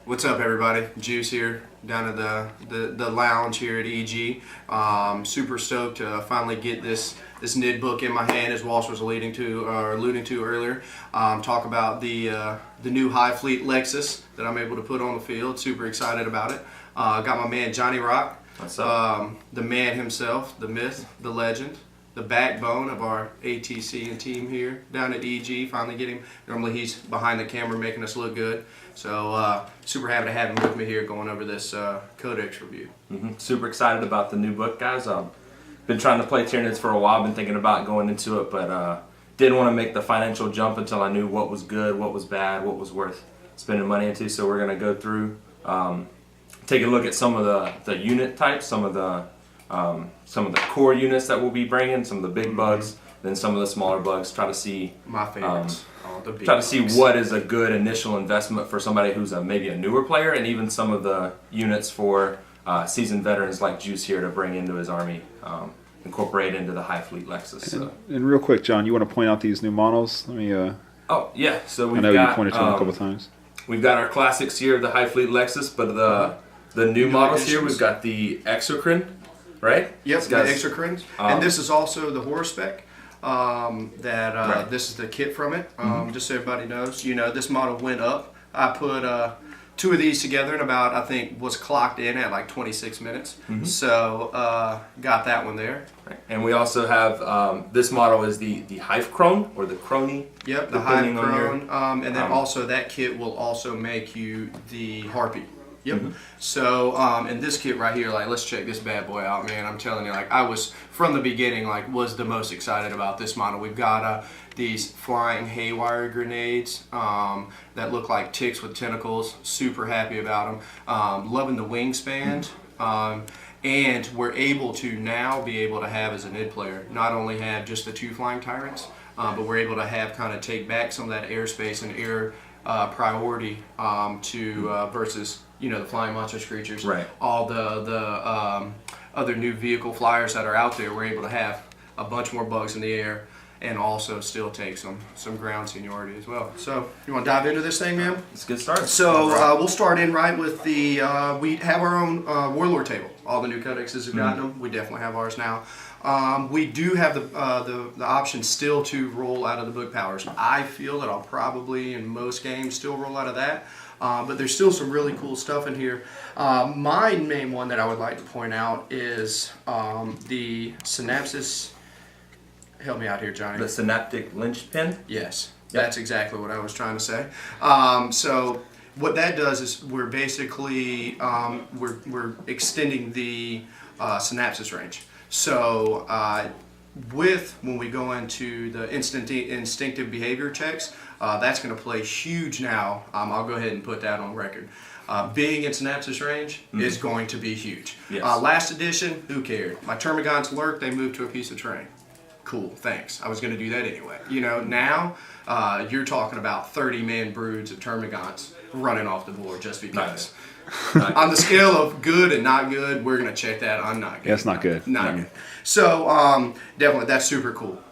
What's up, everybody? Juice here, down at the lounge here at EG. Super stoked to finally get this NID book in my hand, as Walsh was alluding to earlier. Talk about the new High Fleet Lexus that I'm able to put on the field. Super excited about it. Got my man Johnnyrock. What's up? The man himself, the myth, the legend, the backbone of our ATC and team here down at EG. Finally get him. Normally he's behind the camera making us look good. So super happy to have him with me here going over this Codex review. Super excited about the new book, guys. Been trying to play Tyranids for a while. Been thinking about going into it, but didn't want to make the financial jump until I knew what was good, what was bad, what was worth spending money into. So we're gonna go through, take a look at some of the unit types, some of the core units that we'll be bringing, some of the big bugs, then some of the smaller bugs. Try to see my favorites. Try to see what is a good initial investment for somebody who's maybe a newer player, and even some of the units for seasoned veterans like Juice here to bring into his army, incorporate into the High Fleet Lexus. So. And real quick, John, you want to point out these new models? Let me. Oh yeah, so I know you pointed to them a couple times. We've got our classics here of the High Fleet Lexus, but the new models here, we've got the Exocrine, right? Yep, the Exocrines, and this is also the horror spec. This is the kit from it. Just so everybody knows, this model went up. I put 2 of these together in about, I think, was clocked in at like 26 minutes. So got that one there. Right. And we also have this model is the Hive Crone or the Crony. Yep, the Hive Crone. And then also that kit will also make you the Harpy. Yep. So, and this kit right here, like, let's check this bad boy out, man. I'm telling you, like, I was, from the beginning, like, was the most excited about this model. We've got these flying haywire grenades that look like ticks with tentacles. Super happy about them. Loving the wingspan. And we're able to now be able to have, as a NID player, not only have just the 2 flying tyrants, but we're able to have kind of take back some of that airspace and air priority versus the flying monstrous creatures. Right. All the other new vehicle flyers that are out there, we're able to have a bunch more bugs in the air and also still take some ground seniority as well. So you want to dive into this thing, man? Let's get started. So we'll start in right with the we have our own Warlord table. All the new codexes have gotten them. We definitely have ours now. We do have the option still to roll out of the book powers. I feel that I'll probably in most games still roll out of that. But there's still some really cool stuff in here. My main one that I would like to point out is the Synapsis. Help me out here, Johnny. The Synaptic Linchpin? Yes, that's exactly what I was trying to say. So what that does is we're basically we're extending the synapsis range. So when we go into the instinctive behavior checks, that's going to play huge now. I'll go ahead and put that on record. Being in synapsis range is going to be huge. Yes. Last edition, who cared? My Termagants lurk, they moved to a piece of terrain. Cool, thanks. I was going to do that anyway. Now you're talking about 30-man broods of Termagants running off the board just because. Nice. On the scale of good and not good, we're going to check that on not good. Yeah, it's not good. Not good. So definitely, that's super cool.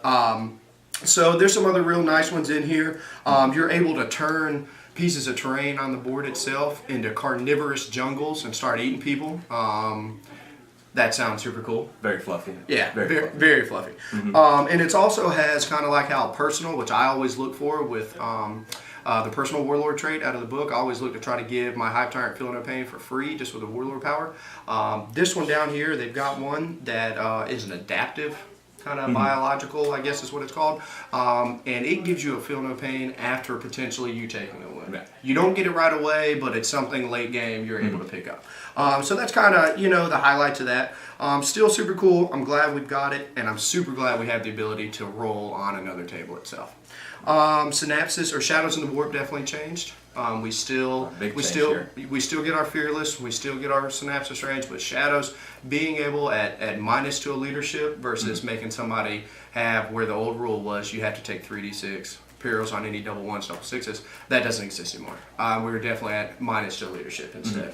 So there's some other real nice ones in here. You're able to turn pieces of terrain on the board itself into carnivorous jungles and start eating people. That sounds super cool. Very fluffy. Yeah, very fluffy. And it also has kind of like how personal, which I always look for with the personal warlord trait out of the book. I always look to try to give my Hive Tyrant Feel No Pain for free, just with a warlord power. This one down here, they've got one that is an adaptive kind of biological, I guess is what it's called. And it gives you a Feel No Pain after potentially you taking a win. Right. You don't get it right away, but it's something late game you're able to pick up. So that's kind of, the highlight to that. Still super cool. I'm glad we've got it, and I'm super glad we have the ability to roll on another table itself. Synapsis or Shadows in the Warp definitely changed. We still get our Fearless, we still get our Synapsis range, but Shadows being able at -2 a leadership versus making somebody have where the old rule was you had to take 3d6 Imperials on any double 1s, double 6s. That doesn't exist anymore. We're definitely at -2 leadership instead.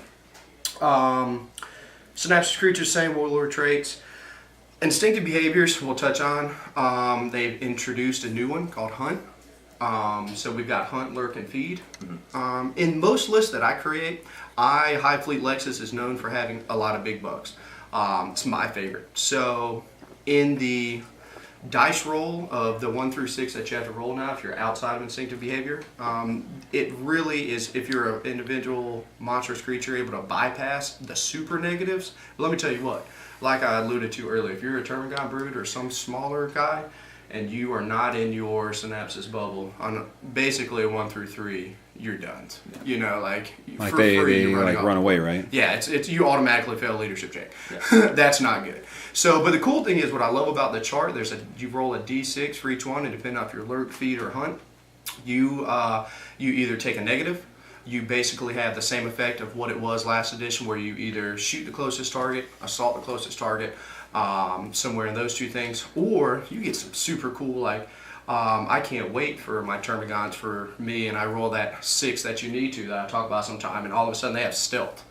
Synapsis creatures, same warlord traits. Instinctive behaviors we'll touch on. They've introduced a new one called Hunt. So we've got hunt, lurk, and feed. In most lists that I create, High Fleet Lexus is known for having a lot of big bugs. It's my favorite. So in the dice roll of the 1 through 6 that you have to roll now, if you're outside of instinctive behavior, it really is, if you're an individual monstrous creature able to bypass the super negatives. Let me tell you what, like I alluded to earlier, if you're a Termagant brood or some smaller guy and you are not in your synapses bubble on basically a 1 through 3, you're done. You know, like Like for they free, you're like running run off. away, right? Yeah, it's you automatically fail a leadership check. Yeah. That's not good. So, but the cool thing is, what I love about the chart, you roll a d6 for each one, and depending on if you're lurk, feed, or hunt, you either take a negative. You basically have the same effect of what it was last edition, where you either shoot the closest target, assault the closest target, somewhere in those two things, or you get some super cool, like, I can't wait for my Termagants for me, and I roll that 6 that you need to, that I talk about sometime, and all of a sudden they have stealth.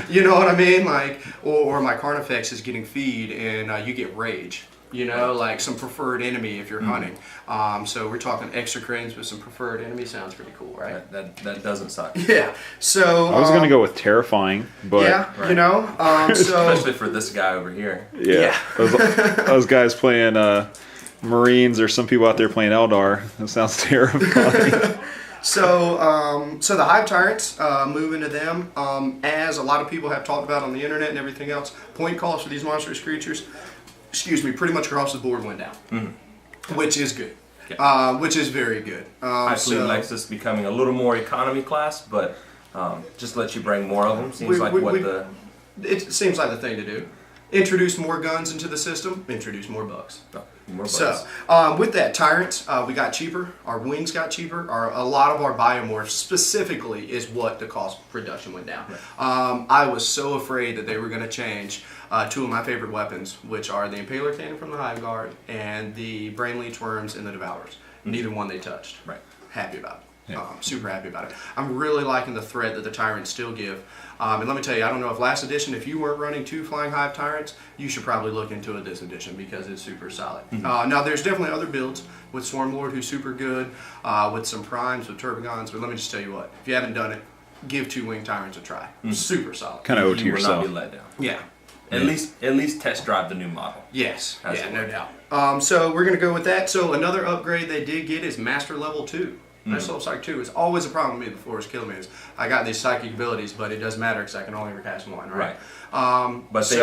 You know what I mean? Like, or my Carnifex is getting feed, and you get rage. You know, like some preferred enemy if you're hunting. So we're talking extra crins with some preferred enemy. Sounds pretty cool, right? That doesn't suck. Yeah. So I was going to go with terrifying, but yeah, Right. you know, so Especially for this guy over here. yeah. Those guys playing Marines or some people out there playing Eldar. That sounds terrifying. So the Hive Tyrants, move into them, as a lot of people have talked about on the internet and everything else, point calls for these monstrous creatures, pretty much across the board went down, which is good, which is very good. High Fleet Lexus becoming a little more economy class, but just let you bring more of them. Seems it seems like the thing to do. Introduce more guns into the system, introduce more bugs. More bugs. So, with that, Tyrants, we got cheaper. Our wings got cheaper. A lot of our biomorphs specifically is what the cost reduction went down. Right. I was so afraid that they were going to change 2 of my favorite weapons, which are the Impaler Cannon from the Hive Guard and the Brain Leech Worms and the Devourers. Neither one they touched. Right. Happy about it. Yeah. Super happy about it. I'm really liking the threat that the Tyrants still give. And let me tell you, I don't know if last edition, if you weren't running 2 Flying Hive Tyrants, you should probably look into it this edition because it's super solid. Now, there's definitely other builds with Swarmlord who's super good, with some primes, with Turbogons, but let me just tell you what, if you haven't done it, give 2 Winged Tyrants a try. Super solid. Kind of owe to You will not yourself. be let down. Yeah. At least test drive the new model. Yes. That's yeah, it. no doubt. So we're going to go with that. So another upgrade they did get is Master Level 2. That's Level Psych 2 is always a problem with me before it's killing me. Is I got these psychic abilities, but it doesn't matter because I can only recast 1, right? But they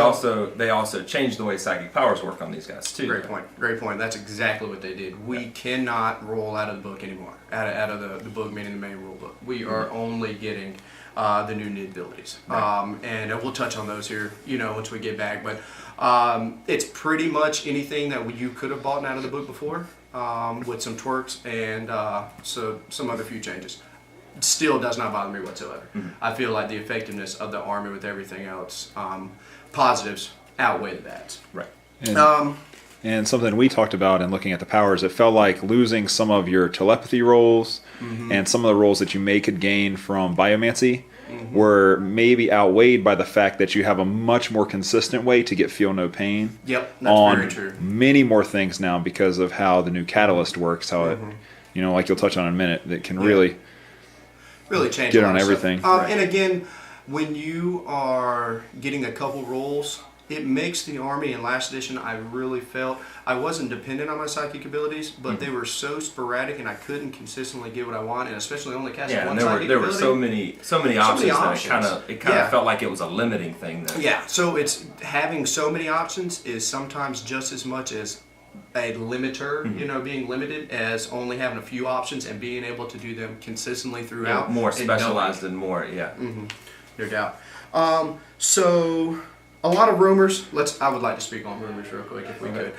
also changed the way psychic powers work on these guys too. Great point. That's exactly what they did. We cannot roll out of the book anymore. Out of the book, meaning the main rule book. We are only getting the new NID abilities. Right. And we'll touch on those here, once we get back. But it's pretty much anything that you could have bought out of the book before, with some twerks and so some other few changes. It still does not bother me whatsoever. I feel like the effectiveness of the army with everything else, positives outweigh the bads. Right. And something we talked about in looking at the powers, it felt like losing some of your telepathy rolls and some of the rolls that you could gain from biomancy were maybe outweighed by the fact that you have a much more consistent way to get feel no pain. Yep, that's on very true. many more things now because of how the new catalyst works, how it, like you'll touch on in a minute, that can really change get a lot on of everything. stuff. And again, when you are getting a couple rolls, it makes the army in last edition, I really felt, I wasn't dependent on my psychic abilities, but they were so sporadic and I couldn't consistently get what I want, and especially only casting one and psychic there ability. were so many options that it kind of felt like it was a limiting thing. Yeah, so it's having so many options is sometimes just as much as a limiter, being limited, as only having a few options and being able to do them consistently throughout. More specialized and more, No doubt. So a lot of rumors. I would like to speak on rumors real quick if we could.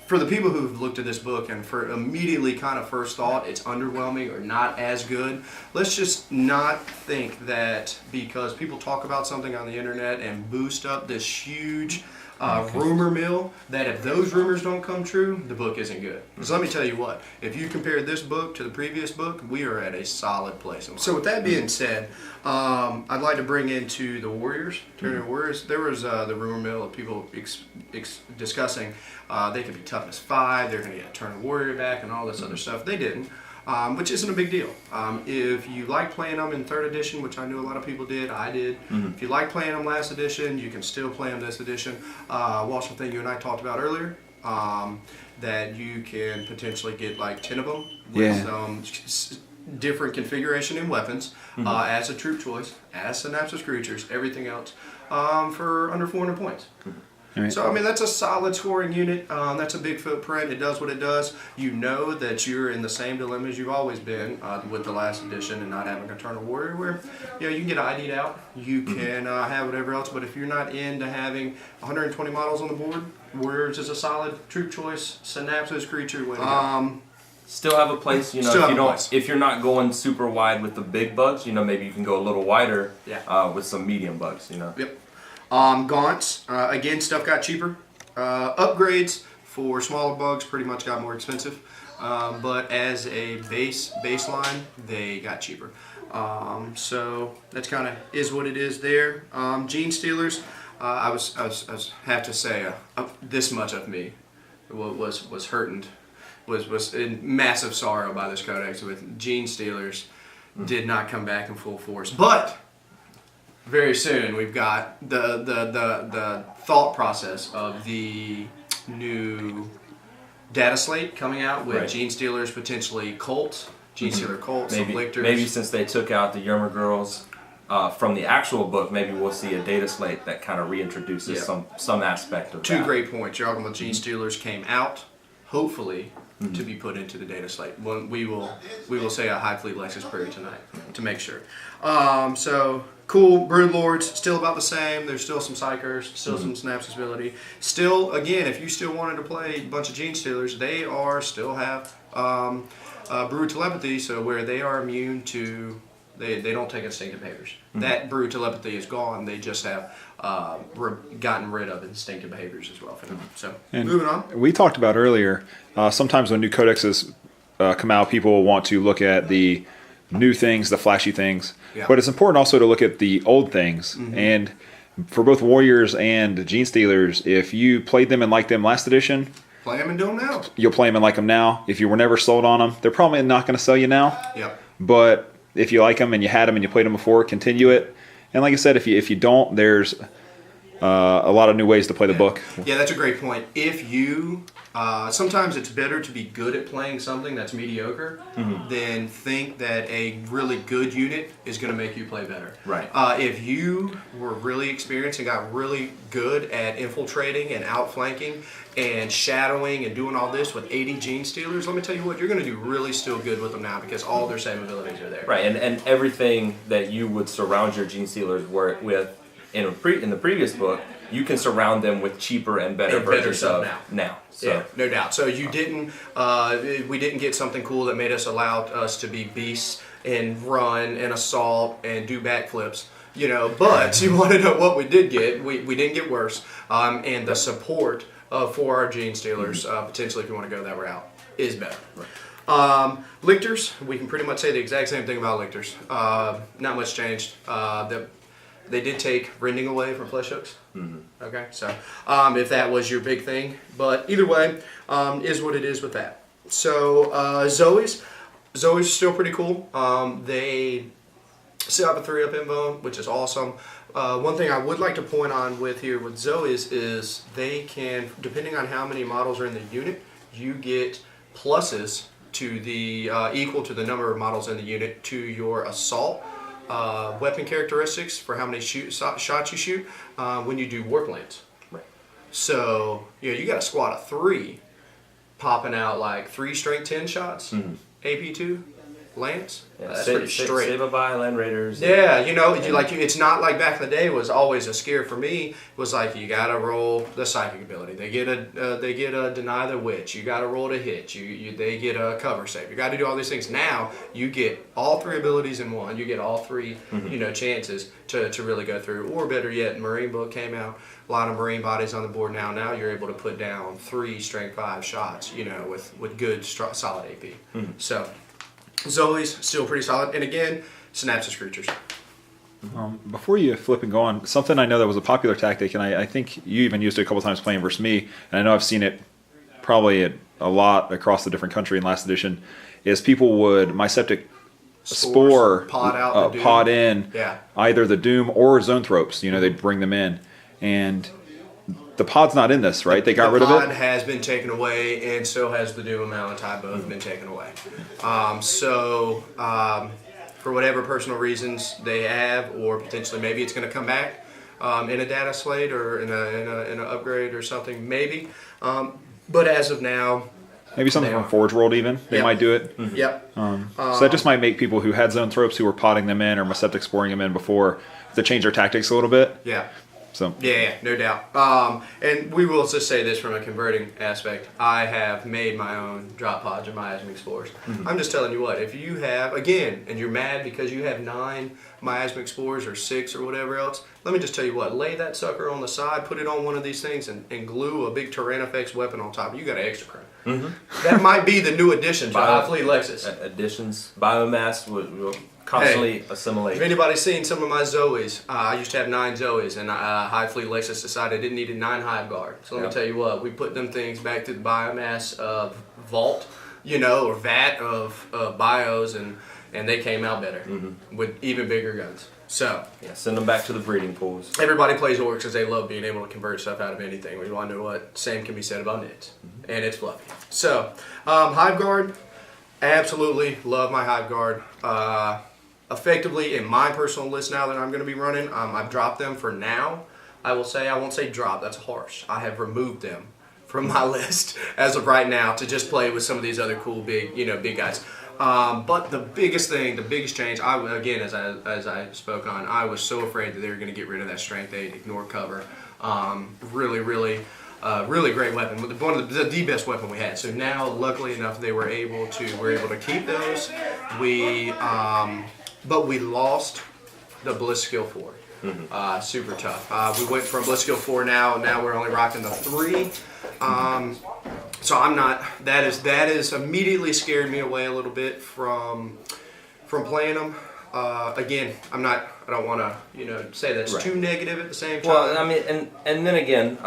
For the people who've looked at this book and for immediately kind of first thought it's underwhelming or not as good, let's just not think that because people talk about something on the internet and boost up this huge rumor mill that if those rumors don't come true, the book isn't good. Because let me tell you what, if you compare this book to the previous book, we are at a solid place. So with that being said, I'd like to bring into the Warriors, Tyranid Warriors. There was the rumor mill of people discussing they could be toughness 5, they're going to get a Tyranid Warrior back and all this other stuff. They didn't. Which isn't a big deal. If you like playing them in 3rd edition, which I knew a lot of people did, I did. If you like playing them last edition, you can still play them this edition. Walsh, the thing you and I talked about earlier, that you can potentially get like 10 of them with different configuration and weapons as a troop choice, as synapses creatures, everything else for under 400 points. Right. So, I mean, that's a solid scoring unit. That's a big footprint. It does what it does. You know that you're in the same dilemma as you've always been with the last edition and not having a Eternal Warrior where, you know, you can get ID'd out. You can have whatever else. But if you're not into having 120 models on the board, Warriors is a solid troop choice, synapses creature. Still have a place, you know, if you're not going super wide with the big bugs, you know, maybe you can go a little wider with some medium bugs, you know. Yep. Gaunts, again, stuff got cheaper. Upgrades for smaller bugs pretty much got more expensive. But as a baseline, they got cheaper. So that's kind of is what it is there. Gene Stealers, I have to say, this much of me was hurting, was in massive sorrow by this codex with Gene Stealers did not come back in full force. But very soon we've got the thought process of the new data slate coming out with Gene Stealers, potentially Colt, Gene Stealer Colt, some Lictors. Maybe since they took out the Yermer girls from the actual book, maybe we'll see a data slate that kind of reintroduces some aspect of that. 2 great points. You're talking about Gene Stealers came out, hopefully, to be put into the data slate. Well, we will say a High Fleet Lexus Prairie tonight to make sure. So cool. Broodlords still about the same. There's still some Psychers, still some Synapses ability. Still, again, if you still wanted to play a bunch of Gene Stealers, they still have Brood Telepathy, so where they are immune to. They don't take instinctive behaviors. That Brood Telepathy is gone. They just have gotten rid of instinctive behaviors as well for them. So, moving on. We talked about earlier, sometimes when new codexes come out, people want to look at the new things, the flashy things. Yeah. But it's important also to look at the old things. And for both Warriors and Gene Stealers, if you played them and liked them last edition, play them and do them now. You'll play them and like them now. If you were never sold on them, they're probably not going to sell you now. Yep. But if you like them and you had them and you played them before, continue it. And like I said, if you don't, there's a lot of new ways to play the book. Yeah, that's a great point. If you sometimes it's better to be good at playing something that's mediocre than think that a really good unit is going to make you play better. Right. If you were really experienced and got really good at infiltrating and outflanking and shadowing and doing all this with 80 Gene Stealers, let me tell you what, you're going to do really still good with them now because all their same abilities are there. Right, and everything that you would surround your Gene Stealers with in the previous book, you can surround them with cheaper and better versions of now. So. Yeah, no doubt. So you didn't, we didn't get something cool that made us allow us to be beasts and run and assault and do backflips, you know. But you want to know what we did get? We didn't get worse, and the support for our Gene Stealers, potentially if you want to go that route, is better. Right. Lictors, we can pretty much say the exact same thing about Lictors. Not much changed. They did take rending away from flesh hooks. Okay, so if that was your big thing, but either way, is what it is with that. So Zoe's still pretty cool. They still have a 3-up info, which is awesome. One thing I would like to point on with Zoe's is they can, depending on how many models are in the unit, you get pluses to the equal to the number of models in the unit to your assault. Weapon characteristics for how many shots you shoot when you do warp lands. Right. So you got a squad of 3 popping out like 3 strength 10 shots, AP2. Lance. Yeah, That's pretty straight. Save-a-buy, Land Raiders. Yeah, it's not like back in the day was always a scare for me. It was like you gotta roll the psychic ability. They get a deny the witch. You gotta roll to hit. They get a cover save. You gotta do all these things. Now you get all 3 abilities in one. You get all 3 chances to really go through. Or better yet, Marine book came out. A lot of Marine bodies on the board now. Now you're able to put down 3 strength 5 shots. With good solid AP. So. Zoe's still pretty solid, and again, synapses creatures. Before you flip and go on, something I know that was a popular tactic, and I think you even used it a couple times playing versus me, and I know I've seen it probably a lot across the different country in last edition, is people would My Septic Spore pod in either the Doom or Zoanthropes. They'd bring them in, and the pod's not in this, right? They got rid of it? The pod has been taken away, and so has the Doom and Malantai, both been taken away. For whatever personal reasons they have, or potentially maybe it's going to come back in a data slate or in an upgrade or something, maybe. But as of now, maybe something from Forge World even. They might do it. Yep. So that just might make people who had Zoanthropes who were potting them in or Maseptic Sporing them in before to change their tactics a little bit. Yeah. So yeah, no doubt. And we will just say this from a converting aspect. I have made my own drop pods or miasmic spores. I'm just telling you what, if you have, again, and you're mad because you have 9 miasmic spores or 6 or whatever else, let me just tell you what, lay that sucker on the side, put it on one of these things, and glue a big Tyrannifex weapon on top. You got an extra crown. That might be the new addition to High Fleet Lexus. Additions, biomass will constantly assimilate. If anybody's seen some of my Zoes, I used to have 9 Zoes, and High Fleet Lexus decided it needed 9 Hive Guard. So let me tell you what, we put them things back to the biomass of vault, or vat of bios, and they came out better with even bigger guns. So send them back to the breeding pools. Everybody plays orcs because they love being able to convert stuff out of anything. We want to know what same can be said about nits, and it's fluffy. So Hive Guard, absolutely love my Hive Guard. Effectively, in my personal list now that I'm going to be running, I've dropped them for now. I won't say drop, that's harsh. I have removed them from my list as of right now to just play with some of these other cool big guys. But the biggest change, again, as I spoke on, I was so afraid that they were going to get rid of that strength 8, ignore cover. Really great weapon, one of the best weapon we had. So now, luckily enough, we're able to keep those. But we lost the Bliss Skill 4. Super tough. We went from Bliss Skill 4 now we're only rocking the 3. So I'm not. That is immediately scared me away a little bit from playing them. Again, I don't want to say that's too negative at the same time. Well, I mean, and then again,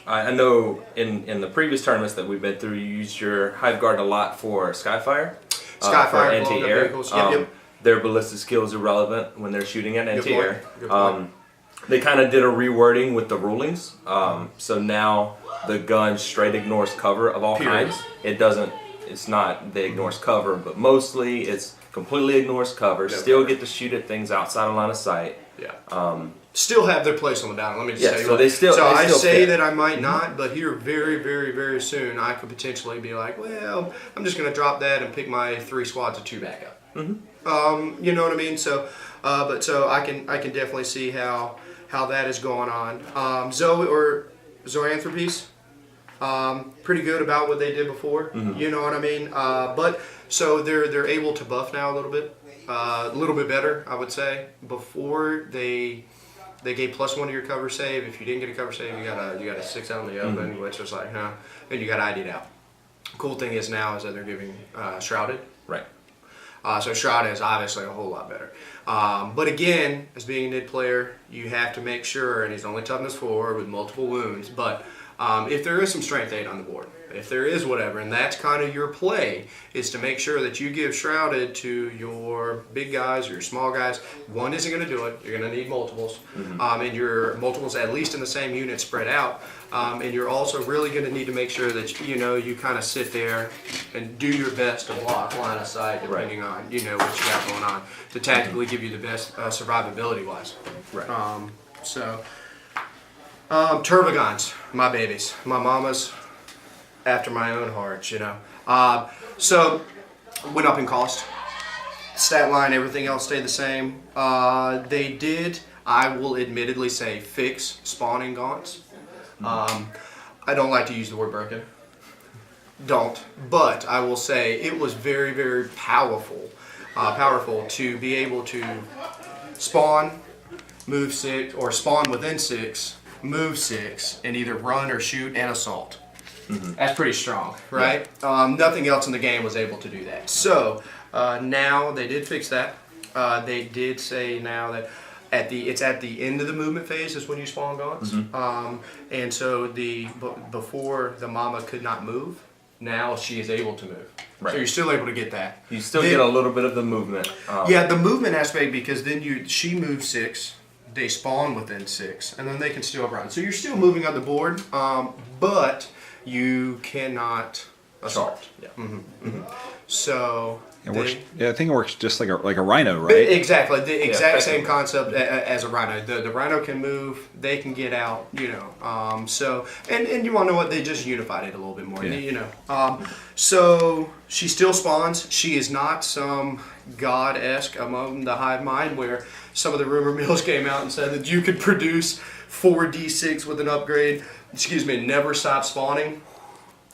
I know in the previous tournaments that we've been through, you used your Hive Guard a lot for Skyfire. For anti-air. Yep. Their ballistic skill is irrelevant when they're shooting at anti-air. They kind of did a rewording with the rulings. So now the gun straight ignores cover of all kinds. It's not they ignores cover, but mostly it's completely ignores cover. Still get to shoot at things outside of line of sight. Still have their place on the battle. Let me just say. So I say that I might not, but here very, very, very soon I could potentially be like, well, I'm just going to drop that and pick my 3 squads of 2 back up. You know what I mean? So, so I can definitely see how that is going on. Zoe or Zoanthropes, pretty good about what they did before. You know what I mean? But so they're able to buff now a little bit better, I would say. Before they gave +1 to your cover save. If you didn't get a cover save, you got a 6 out in the open, which was like, and you got ID'd out. Cool thing is now is that they're giving Shrouded. Right. So Shrouded is obviously a whole lot better. But again, as being a NID player, you have to make sure, and he's only toughness 4 with multiple wounds, but if there is some strength 8 on the board, if there is whatever, and that's kind of your play, is to make sure that you give Shrouded to your big guys or your small guys. One isn't going to do it. You're going to need multiples. And your multiples at least in the same unit spread out. And you're also really going to need to make sure that, you kind of sit there and do your best to block line of sight depending on, what you got going on to tactically give you the best survivability-wise. Right. Tervagons, my babies, my mama's, after my own heart, So went up in cost. Stat line, everything else stayed the same. They did, I will admittedly say, fix spawning gaunts. I don't like to use the word broken. Don't. But I will say it was very, very powerful to be able to spawn, move 6, or spawn within 6, move 6, and either run or shoot and assault. That's pretty strong, right? Yeah. Nothing else in the game was able to do that. So now they did fix that. They did say now that it's at the end of the movement phase is when you spawn gaunts. And so before the mama could not move, now she is able to move. Right. So you're still able to get that. You still get a little bit of the movement. Yeah, the movement aspect, because then she moves 6, they spawn within 6, and then they can still run. So you're still moving on the board, but you cannot assault. Yeah. So it works, I think it works just like a rhino, right? Exactly, the exact same concept as a rhino. The rhino can move, they can get out, you know. So and you want to know what, they just unified it a little bit more, you know. So she still spawns. She is not some god-esque among the hive mind where some of the rumor mills came out and said that you could produce 4d6 with an upgrade. Excuse me, never stop spawning.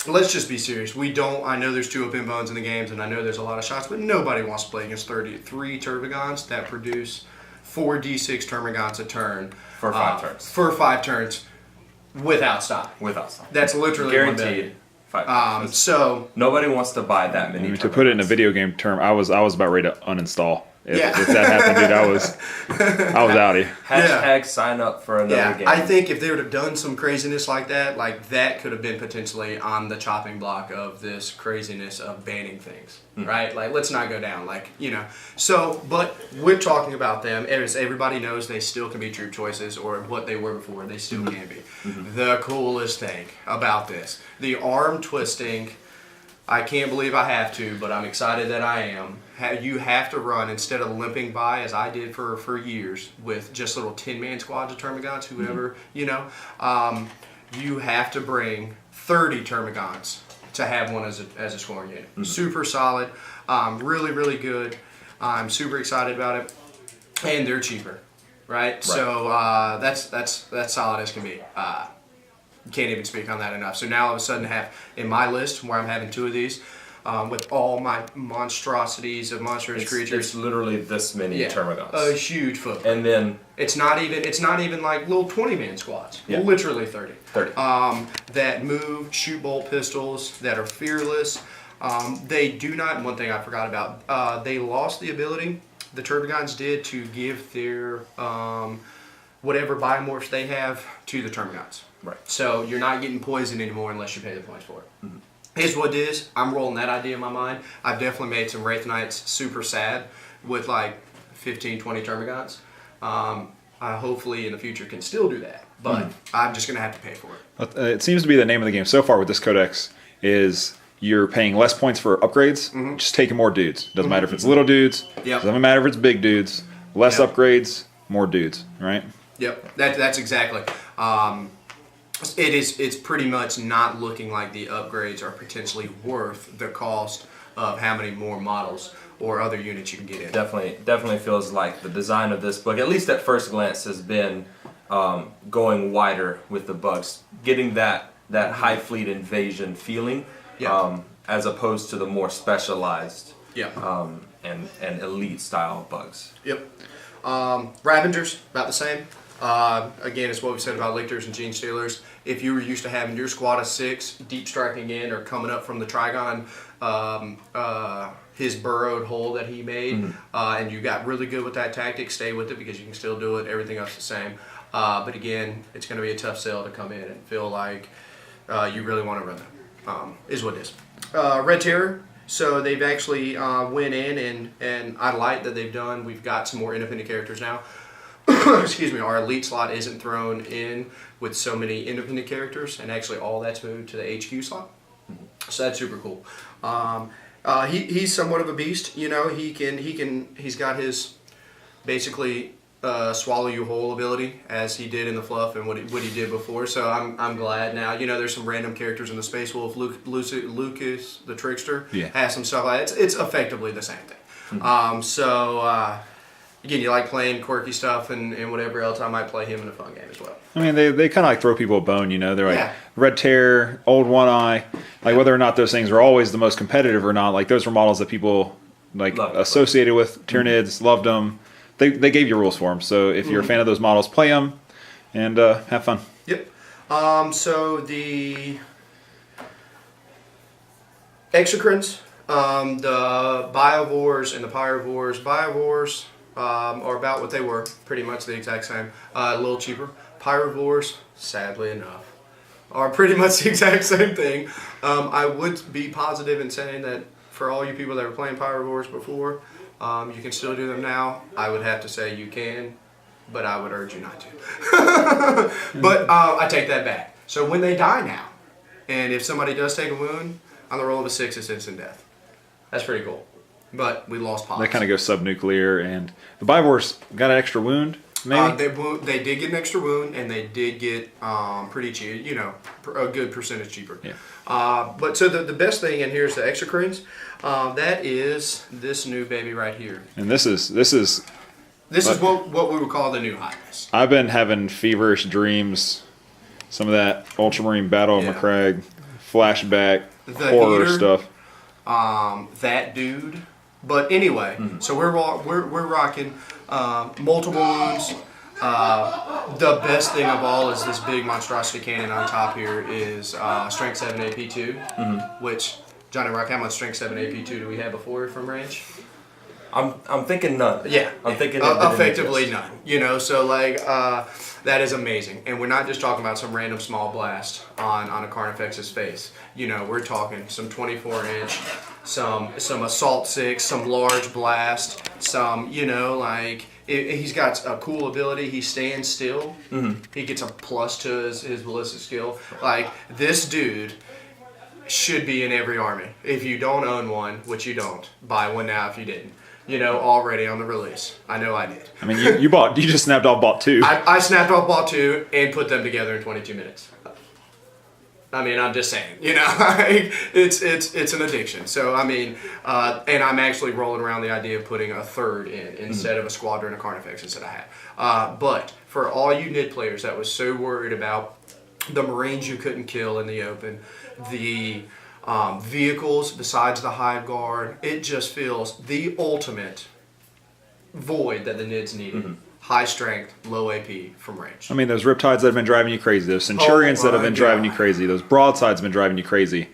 Let's just be serious. I know there's 2 open bones in the games, and I know there's a lot of shots, but nobody wants to play against 33 Termagants that produce 4d6 Termagants a turn. For 5 turns. For 5 turns, without stop. Without stop. That's literally guaranteed. 5 turns. So nobody wants to buy that many. To put it in a video game term, I was about ready to uninstall. If that happened, dude, I was outie. Hashtag sign up for another game. I think if they would have done some craziness like that could have been potentially on the chopping block of this craziness of banning things, right? Like, let's not go down, like, you know. So, but we're talking about them. As everybody knows, they still can be troop choices, or what they were before, they still can be. The coolest thing about this, the arm twisting, I can't believe I have to, but I'm excited that I am. You have to run, instead of limping by, as I did for years, with just little 10-man squads of Termagants, whoever, you know. You have to bring 30 Termagants to have one as a scoring unit. Super solid, really, really good. I'm super excited about it. And they're cheaper, right? So that's solid as can be. Can't even speak on that enough. So now all of a sudden I have in my list where I'm having 2 of these with all my monstrosities of monstrous creatures. It's literally this many Termagants. A huge footprint. And then it's not even like little 20-man squads. Yeah. Literally 30. 30. That move, shoot bolt pistols, that are fearless. They do not, one thing I forgot about, they lost the ability, the Termagants did, to give their whatever biomorphs they have to the Termagants. Right. So you're not getting poisoned anymore unless you pay the points for it. Here's what it is. I'm rolling that idea in my mind. I've definitely made some Wraith Knights super sad with like 15, 20 Termagants. I hopefully in the future can still do that, but I'm just going to have to pay for it. It seems to be the name of the game so far with this codex is you're paying less points for upgrades, just taking more dudes. Doesn't matter if it's little dudes. Doesn't matter if it's big dudes. Less upgrades, more dudes, right? Yep, that's exactly. It's pretty much not looking like the upgrades are potentially worth the cost of how many more models or other units you can get in. Definitely feels like the design of this book, at least at first glance, has been going wider with the bugs, getting that high fleet invasion feeling, as opposed to the more specialized and elite style bugs. Yep. Ravengers, about the same. Again, it's what we said about Lictors and Gene Stealers. If you were used to having your squad of 6 deep striking in or coming up from the Trigon, his burrowed hole that he made, and you got really good with that tactic, stay with it because you can still do it. Everything else the same. But again, it's going to be a tough sell to come in and feel like you really want to run them. Is what it is. Red Terror. So they've actually went in and I like that they've done. We've got some more independent characters now. Excuse me, our elite slot isn't thrown in with so many independent characters, and actually all that's moved to the HQ slot. So that's super cool. He's somewhat of a beast, you know. He's got his basically swallow you whole ability as he did in the fluff and what he did before. So I'm glad now. You know, there's some random characters in the Space Wolf. Lucas the Trickster has some stuff like that. It's effectively the same thing. Again, you like playing quirky stuff and whatever else. I might play him in a fun game as well. I mean, they kind of like throw people a bone, you know. They're like Yeah. Red Terror, Old One Eye, like whether or not those things are always the most competitive or not. Like those were models that people like associated with Tyranids, loved them. They gave you rules for them. So if you're a fan of those models, play them and have fun. Yep. So the Exocrines, the Biovores and the Pyrovores. Biovores are about what they were, pretty much the exact same. A little cheaper. Pyrovores, sadly enough, are pretty much the exact same thing. I would be positive in saying that for all you people that were playing Pyrovores before, you can still do them now. I would have to say you can, but I would urge you not to. But I take that back. So when they die now, and if somebody does take a wound, on the roll of a 6, it's instant death. That's pretty cool. But we lost Pops. They kind of go subnuclear, and the Bivores got an extra wound, maybe? They did get an extra wound, and they did get pretty cheap, you know, a good percentage cheaper. Yeah. But so the best thing, and here's the Exocrines, that is this new baby right here. And this is what we would call the new highness. I've been having feverish dreams, some of that Ultramarine Battle of McCrag, flashback, The horror heater, stuff. That dude. But anyway, so we're rocking multiple wounds. The best thing of all is this big monstrosity cannon on top here is strength 7 AP2, which Johnnyrock, how much strength 7 AP2 do we have before from range? I'm thinking none. Yeah, I'm thinking effectively none. You know, so like that is amazing, and we're not just talking about some random small blast on a Carnifex's face. You know, we're talking some 24-inch, some assault 6, some large blast, some like he's got a cool ability. He stands still. He gets a plus to his ballistic skill. Like this dude should be in every army. If you don't own one, which you don't, buy one now if you didn't. You know, already on the release. I know I did. I mean, you just snapped off, bought 2. I snapped off, bought 2, and put them together in 22 minutes. I mean, I'm just saying, you know, it's an addiction. So, I mean, and I'm actually rolling around the idea of putting a third in instead of a squadron of Carnifexes that I had. But for all you NID players that was so worried about the Marines you couldn't kill in the open, the vehicles besides the Hive Guard, it just feels the ultimate void that the NIDs needed. High strength, low AP from range. I mean, those Riptides that have been driving you crazy, those Centurions that have been driving you crazy, those Broadsides have been driving you crazy.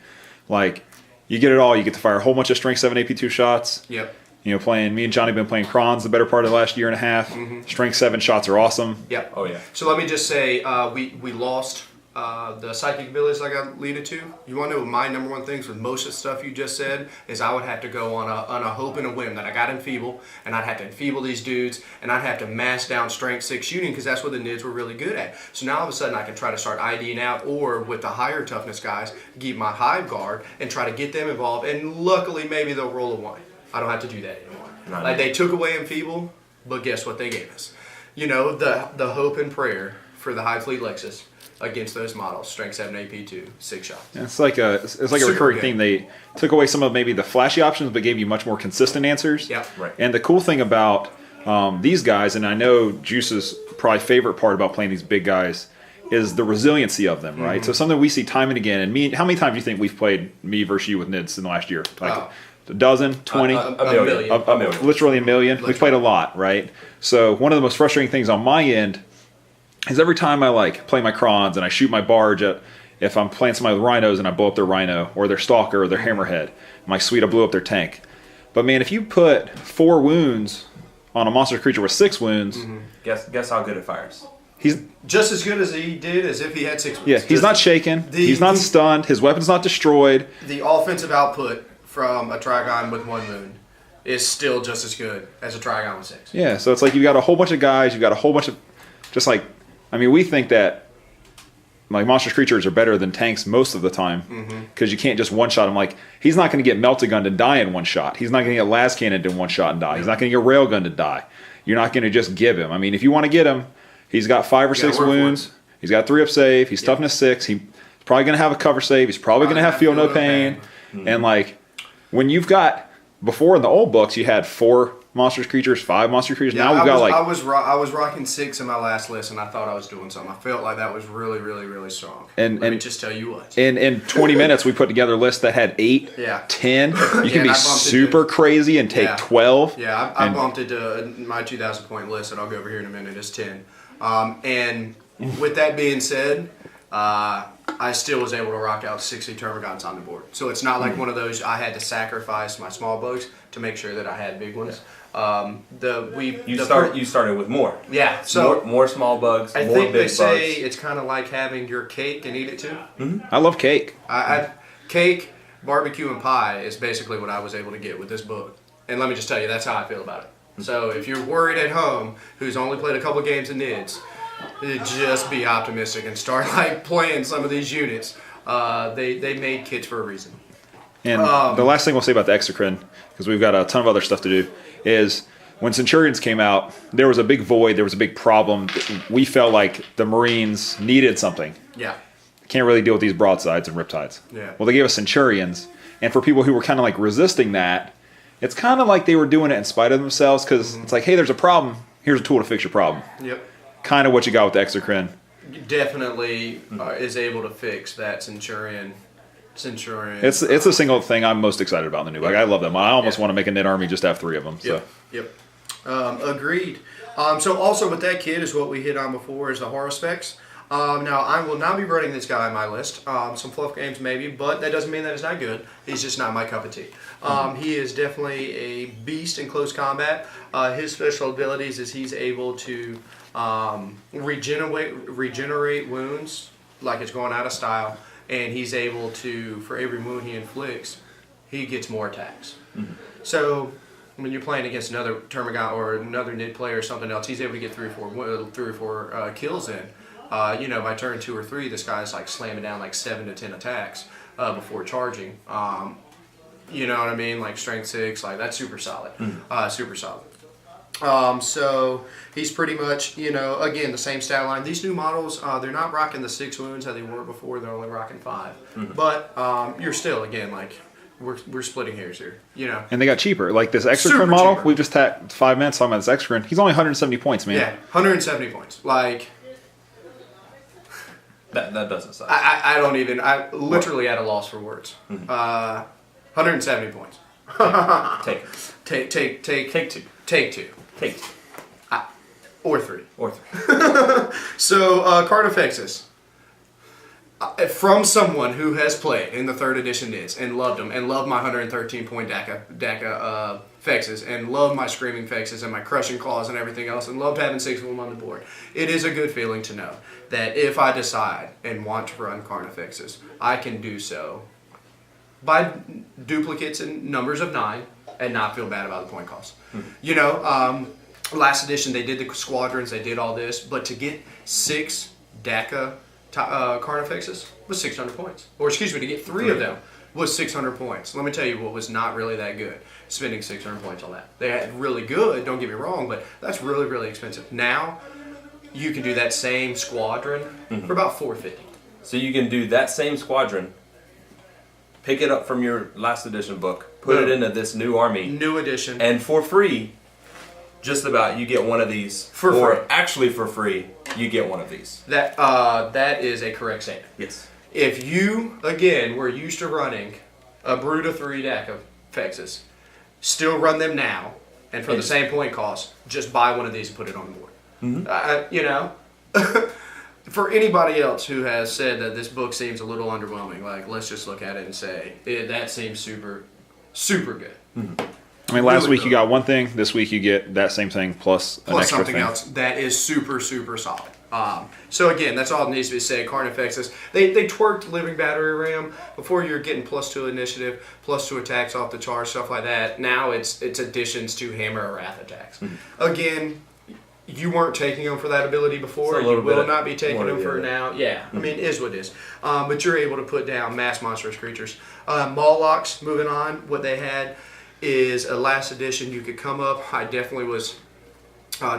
Like, you get it all. You get to fire a whole bunch of strength 7 AP2 shots. Yep. You know, me and Johnny have been playing Krons the better part of the last year and a half. Strength 7 shots are awesome. Yep. Oh, yeah. So let me just say, we lost the psychic abilities like I alluded to. You want to know my number one things with most of the stuff you just said is I would have to go on a hope and a whim that I got enfeeble, and I'd have to enfeeble these dudes, and I'd have to mass down strength 6 shooting because that's what the NIDs were really good at. So now all of a sudden I can try to start IDing out, or with the higher toughness guys, keep my Hive Guard and try to get them involved, and luckily maybe they'll roll a 1. I don't have to do that anymore. Like they took away enfeeble, but guess what they gave us? You know, the hope and prayer for the High Fleet Lexus against those models, strength 7 AP2, 6 shots. Yeah, it's like a recurring theme. They took away some of maybe the flashy options, but gave you much more consistent answers. Yeah, right. And the cool thing about these guys, and I know Juice's probably favorite part about playing these big guys, is the resiliency of them, right? So something we see time and again. And how many times do you think we've played me versus you with NIDs in the last year? Like a dozen, 20, a million. literally a million. We've played a lot, right? So one of the most frustrating things on my end is every time I play my Krons and I shoot my barge at, if I'm playing somebody with rhinos and I blow up their rhino or their stalker or their hammerhead, my sweet, I blew up their tank. But man, if you put 4 wounds on a monster creature with 6 wounds, guess how good it fires. He's just as good as he did as if he had 6 wounds. Yeah, he's not shaken. He's not stunned. His weapon's not destroyed. The offensive output from a Trigon with 1 wound is still just as good as a Trigon with 6. Yeah, so it's like you've got a whole bunch of guys. You've got a whole bunch of just like. I mean, we think that monster creatures are better than tanks most of the time because you can't just one-shot him. Like, he's not going to get melted gunned and die in one shot. He's not going to get las cannoned in one shot and die. He's not going to get railgunned to die. You're not going to just give him. I mean, if you want to get him, he's got 5 or 6 wounds. He's got 3 up save. He's toughness 6. He's probably going to have a cover save. He's probably going to have feel no pain. And when you've got before in the old books you had 4 monstrous creatures, 5 monstrous creatures. Yeah, Now we've got like I was rocking 6 in my last list, and I thought I was doing something. I felt like that was really, really, really strong. Let me just tell you what. in 20 minutes we put together lists that had 8, Yeah. 10. You can and be I bumped super crazy and take 12. Yeah, I bumped it to my 2,000 point list that I'll go over here in a minute is 10. And with that being said, I still was able to rock out 60 termagants on the board. So it's not like one of those I had to sacrifice my small bugs to make sure that I had big ones. You started with more. Yeah, so more small bugs. I more think big they say bugs. it's kind of like having your cake and eat it too. I love cake. Cake, barbecue, and pie is basically what I was able to get with this book. And let me just tell you, that's how I feel about it. So if you're worried at home, who's only played a couple games of NIDS, just be optimistic and start like playing some of these units. They made kits for a reason. And the last thing we'll say about the Exocrine, because we've got a ton of other stuff to do, is when Centurions came out, there was a big void, there was a big problem. We felt like the Marines needed something. Yeah. Can't really deal with these broadsides and riptides. Yeah. Well, they gave us Centurions, and for people who were kind of like resisting that, it's kind of like they were doing it in spite of themselves, because it's like, hey, there's a problem, here's a tool to fix your problem. Yep. Kind of what you got with the Exocrine. Definitely is able to fix that Centurion. It's the single thing I'm most excited about in the new. Like I love them. I almost want to make a knit army just to have 3 of them. So. Yep. Agreed. So also with that kit is what we hit on before is the horror specs. Now I will not be running this guy on my list. Some fluff games maybe, but that doesn't mean that it's not good. He's just not my cup of tea. He is definitely a beast in close combat. His special abilities is he's able to regenerate wounds like it's going out of style. And he's able to, for every wound he inflicts, he gets more attacks. So when you're playing against another Termagant or another Nid player or something else, he's able to get 3 or 4 kills in. By turn 2 or 3, this guy's like slamming down like 7 to 10 attacks before charging. You know what I mean? Like strength 6, like that's super solid. Super solid. So he's pretty much, again, the same stat line. These new models, they're not rocking the 6 wounds that they were before. They're only rocking 5. But you're still, again, like, we're splitting hairs here, And they got cheaper. Like this Exocrine model, we've just had 5 minutes talking about this Exocrine. He's only 170 points, man. Yeah, 170 points. Like... That doesn't suck. I literally at a loss for words. 170 points. Take it. Take 2. Take 2. Take 2. Or 3. Or 3. So, Carnifexus. From someone who has played in the 3rd edition NIDS and loved them, and loved my 113 point DACA Fexes, and loved my Screaming Fexes and my Crushing Claws and everything else, and loved having 6 of them on the board. It is a good feeling to know that if I decide and want to run Carnifexus, I can do so by duplicates in numbers of 9 and not feel bad about the point cost. Last edition they did the squadrons, they did all this, but to get 6 DACA Carnifexes was 600 points. Or excuse me, to get 3 of them was 600 points. Let me tell you what was not really that good, spending 600 points on that. They had really good, don't get me wrong, but that's really, really expensive. Now, you can do that same squadron for about 450. So you can do that same squadron, pick it up from your last edition book, put it into this new army. New edition. And for free, just about, you get one of these. Actually for free, you get one of these. That is a correct statement. Yes. If you, again, were used to running a Brood of 3 deck of Fexes, still run them now, and for the same point cost, just buy one of these and put it on the board. For anybody else who has said that this book seems a little underwhelming, like, let's just look at it and say, that seems super, super good. I mean, last week you got one thing. This week you get that same thing plus an extra something thing. else that is super, super solid. So again, that's all that needs to be said. Carnifexus, they twerked Living Battery Ram before. You're getting +2 initiative, +2 attacks off the charge, stuff like that. Now it's additions to Hammer or Wrath attacks. Again, you weren't taking them for that ability before. You will not be taking them for now. Yeah, I mean, it is what it is. But you're able to put down mass monstrous creatures. Mawlocks, moving on, what they had is a last edition. You could come up. I definitely was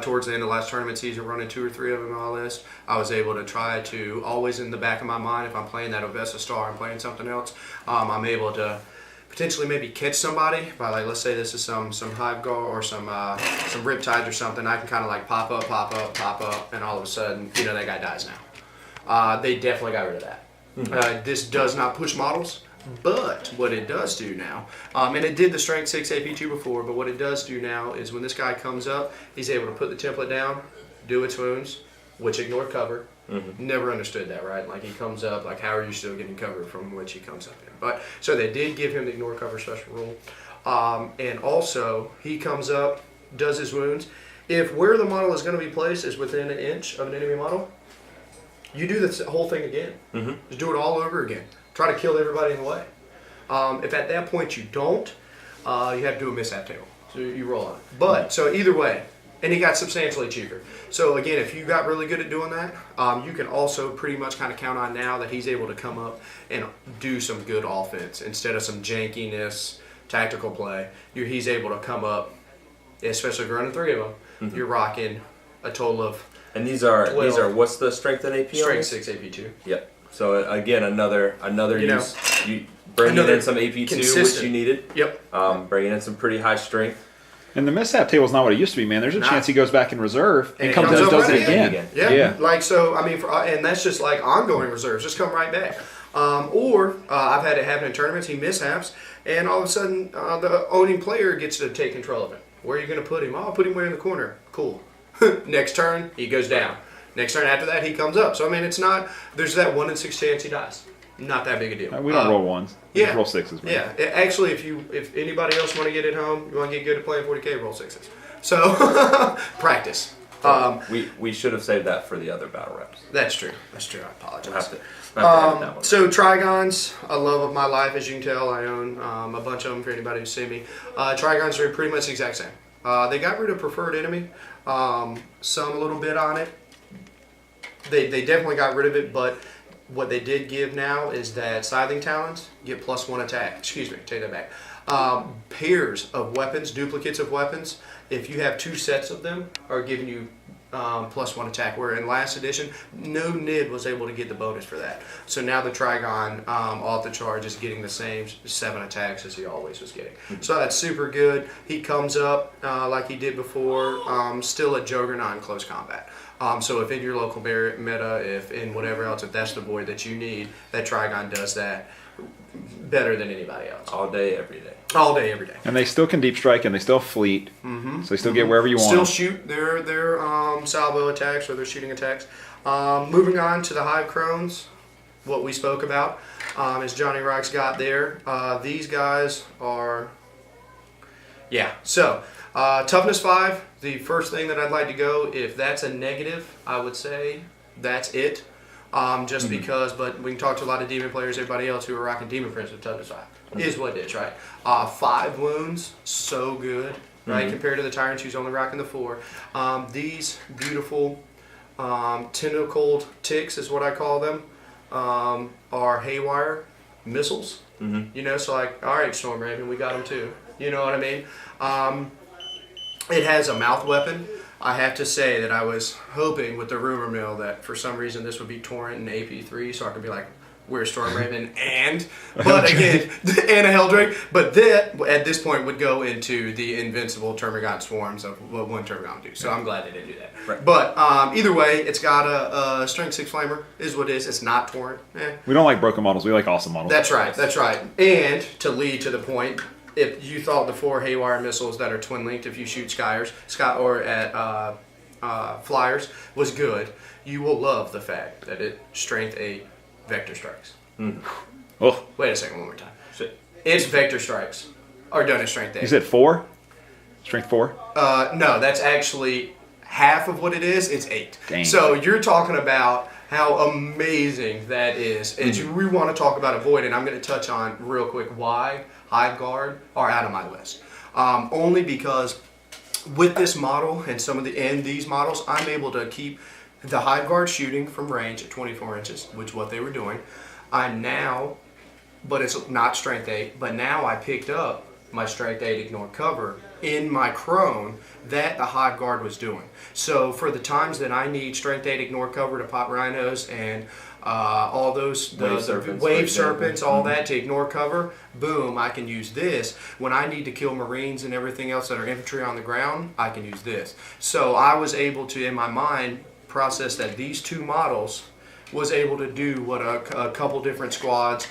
towards the end of last tournament season running 2 or 3 of them on my list. I was able to try to, always in the back of my mind, if I'm playing that Ovessa Star, I'm playing something else, I'm able to potentially maybe catch somebody by, like, let's say this is some hive guard or some riptides or something. I can kind of like pop up, and all of a sudden, you know, that guy dies now. They definitely got rid of that. This does not push models, but what it does do now, and it did the strength 6 AP2 before, but what it does do now is when this guy comes up, he's able to put the template down, do its wounds, which ignore cover. Never understood that, right? Like, he comes up, like, how are you still getting cover from which he comes up in? But so they did give him the ignore cover special rule, and also he comes up, does his wounds. If where the model is going to be placed is within an inch of an enemy model, you do the whole thing again. Just do it all over again. Try to kill everybody in the way. If at that point you don't, you have to do a mishap table. So you roll on it. But so either way. And he got substantially cheaper. So again, if you got really good at doing that, you can also pretty much kind of count on now that he's able to come up and do some good offense instead of some jankiness, tactical play. He's able to come up, especially if you're running 3 of them. You're rocking a total of. And these are what's the strength and AP? Strength 6 AP2. Yep. So again, another You use. You bringing in some AP2, which you needed. Yep. Bringing in some pretty high strength. And the mishap table's not what it used to be, man. There's a chance he goes back in reserve and comes in and up does right it again. Yeah. Like, so, I mean, and that's just like ongoing reserves. Just come right back. Or I've had it happen in tournaments. He mishaps, and all of a sudden, the owning player gets to take control of it. Where are you going to put him? Oh, I'll put him way in the corner. Cool. Next turn, he goes down. Next turn after that, he comes up. So, I mean, it's not, there's that 1 in 6 chance he dies. Not that big a deal. We don't roll ones. We Yeah. just roll 6s, man. Yeah. Actually, if anybody else want to get it home, you want to get good at playing 40K, roll 6s. So, practice. We should have saved that for the other battle reps. That's true. That's true. I apologize. We'll have to edit that one. So Trigons, a love of my life, as you can tell. I own a bunch of them for anybody who's seen me. Trigons are pretty much the exact same. They got rid of preferred enemy, some a little bit on it. They definitely got rid of it, but what they did give now is that Scything Talons get +1 attack. Excuse me, take that back. Pairs of weapons, duplicates of weapons, if you have 2 sets of them, are giving you +1 attack. Where in last edition, no Nid was able to get the bonus for that. So now the Trigon off the charge is getting the same 7 attacks as he always was getting. So that's super good. He comes up like he did before, still a Juggernaut in close combat. So if in your local meta, if in whatever else, if that's the void that you need, that Trigon does that better than anybody else. All day, every day. All day, every day. And they still can deep strike, and they still fleet, so they still get wherever you want. Still shoot their salvo attacks or their shooting attacks. Moving on to the Hive Crones, what we spoke about, as Johnnyrock's got there. These guys are, so toughness 5. The first thing that I'd like to go, if that's a negative, I would say that's it. Just because, but we can talk to a lot of demon players, everybody else who are rocking Demon Prince with toughness 5. Is what it is, right? 5 wounds, so good, right? Compared to the Tyrants who's only rocking the 4. These beautiful tentacled ticks is what I call them, are haywire missiles. You know, so like, all right, Storm Raven, we got them too. You know what I mean? It has a mouth weapon. I have to say that I was hoping with the rumor mill that for some reason this would be Torrent and AP3, so I could be like, we're Storm Raven but again, and a Helldrake. But that, at this point, would go into the invincible Termagant swarms of what one Termagant would do. So I'm glad they didn't do that. Right. But either way, it's got a Strength 6 Flamer, is what it is. It's not Torrent. We don't like broken models. We like awesome models. That's right. That's right. And to lead to the point, if you thought the 4 haywire missiles that are twin linked, if you shoot Skyers, or at Flyers, was good, you will love the fact that it Strength 8 Vector Strikes. Oh, Wait a second, one more time. Its Vector Strikes are done at Strength 8. you said 4? Strength 4? No, that's actually half of what it is. It's 8. Dang. So you're talking about how amazing that is. And we want to talk about a void, and I'm going to touch on real quick why Hive Guard are out of my list. Only because with this model and these models, I'm able to keep the Hive Guard shooting from range at 24 inches, which is what they were doing. But it's not Strength 8, but now I picked up my Strength 8 Ignore Cover in my Crone that the Hive Guard was doing. So for the times that I need Strength 8 Ignore Cover to pop rhinos and all those wave serpents, all that to ignore cover. Boom, I can use this. When I need to kill Marines and everything else that are infantry on the ground, I can use this. So I was able to, in my mind, process that these two models was able to do what a couple different squads,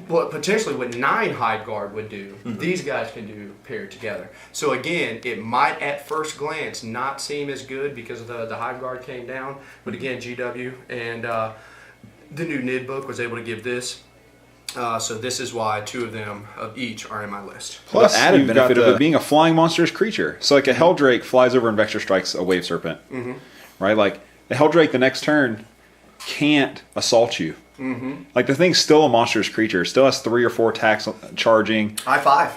what potentially what 9 Hide Guard would do, these guys can do paired together. So again, it might at first glance not seem as good because of the Hide Guard came down, but again, GW and the new NID book was able to give this. So this is why 2 of them of each are in my list. Plus, the added benefit of it being a flying monstrous creature. So like a Helldrake flies over and vector strikes a wave serpent, right? Like the Helldrake the next turn can't assault you. Like the thing's still a monstrous creature. It still has 3 or 4 attacks charging. I5.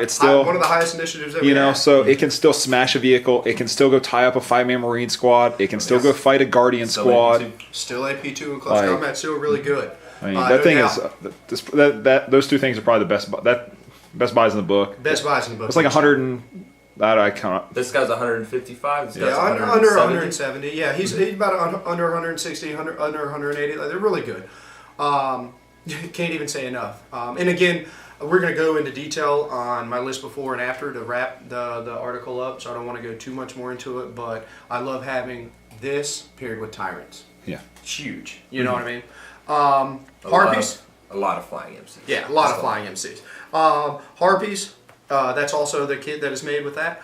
It's still one of the highest initiatives ever. You know, so it can still smash a vehicle. It can still go tie up a 5-man Marine squad. It can still go fight a Guardian squad. Still AP2 in close combat. Still really good. I mean, that thing is those 2 things are probably the best buys in the book. Best buys in the book. It's like 100 and that I count. This guy's 155. This guy's under 170. Yeah, he's about under 160, under 180. Like, they're really good. Can't even say enough. And again, we're going to go into detail on my list before and after to wrap the article up, so I don't want to go too much more into it, but I love having this paired with Tyrants. Yeah. It's huge. You know what I mean? Harpies. A lot of flying MCs. Yeah, a lot of flying MCs. Harpies, that's also the kit that is made with that.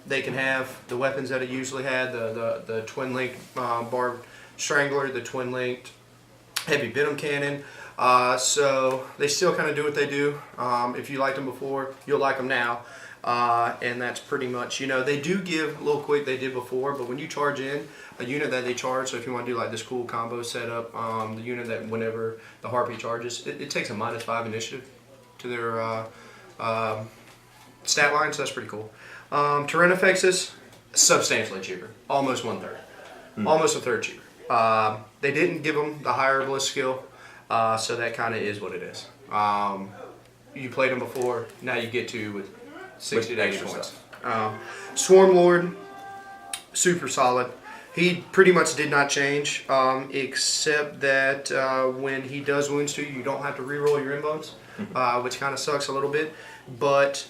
They can have the weapons that it usually had, the twin-linked barbed strangler, the twin-linked heavy venom cannon. So they still kind of do what they do. If you liked them before, you'll like them now. And that's pretty much, you know, they do give a little quick they did before, but when you charge in a unit that they charge, so if you want to do like this cool combo setup, the unit that whenever the Harpy charges, it takes a -5 initiative to their stat line, so that's pretty cool. Tyrannifexes, substantially cheaper, almost 1/3, almost a third cheaper. They didn't give them the higher bliss skill, so that kind of is what it is. You played them before, now you get to with 60 to 80 points. Swarm Lord, super solid. He pretty much did not change, except that when he does wounds to you, you don't have to reroll your inbones, which kind of sucks a little bit. But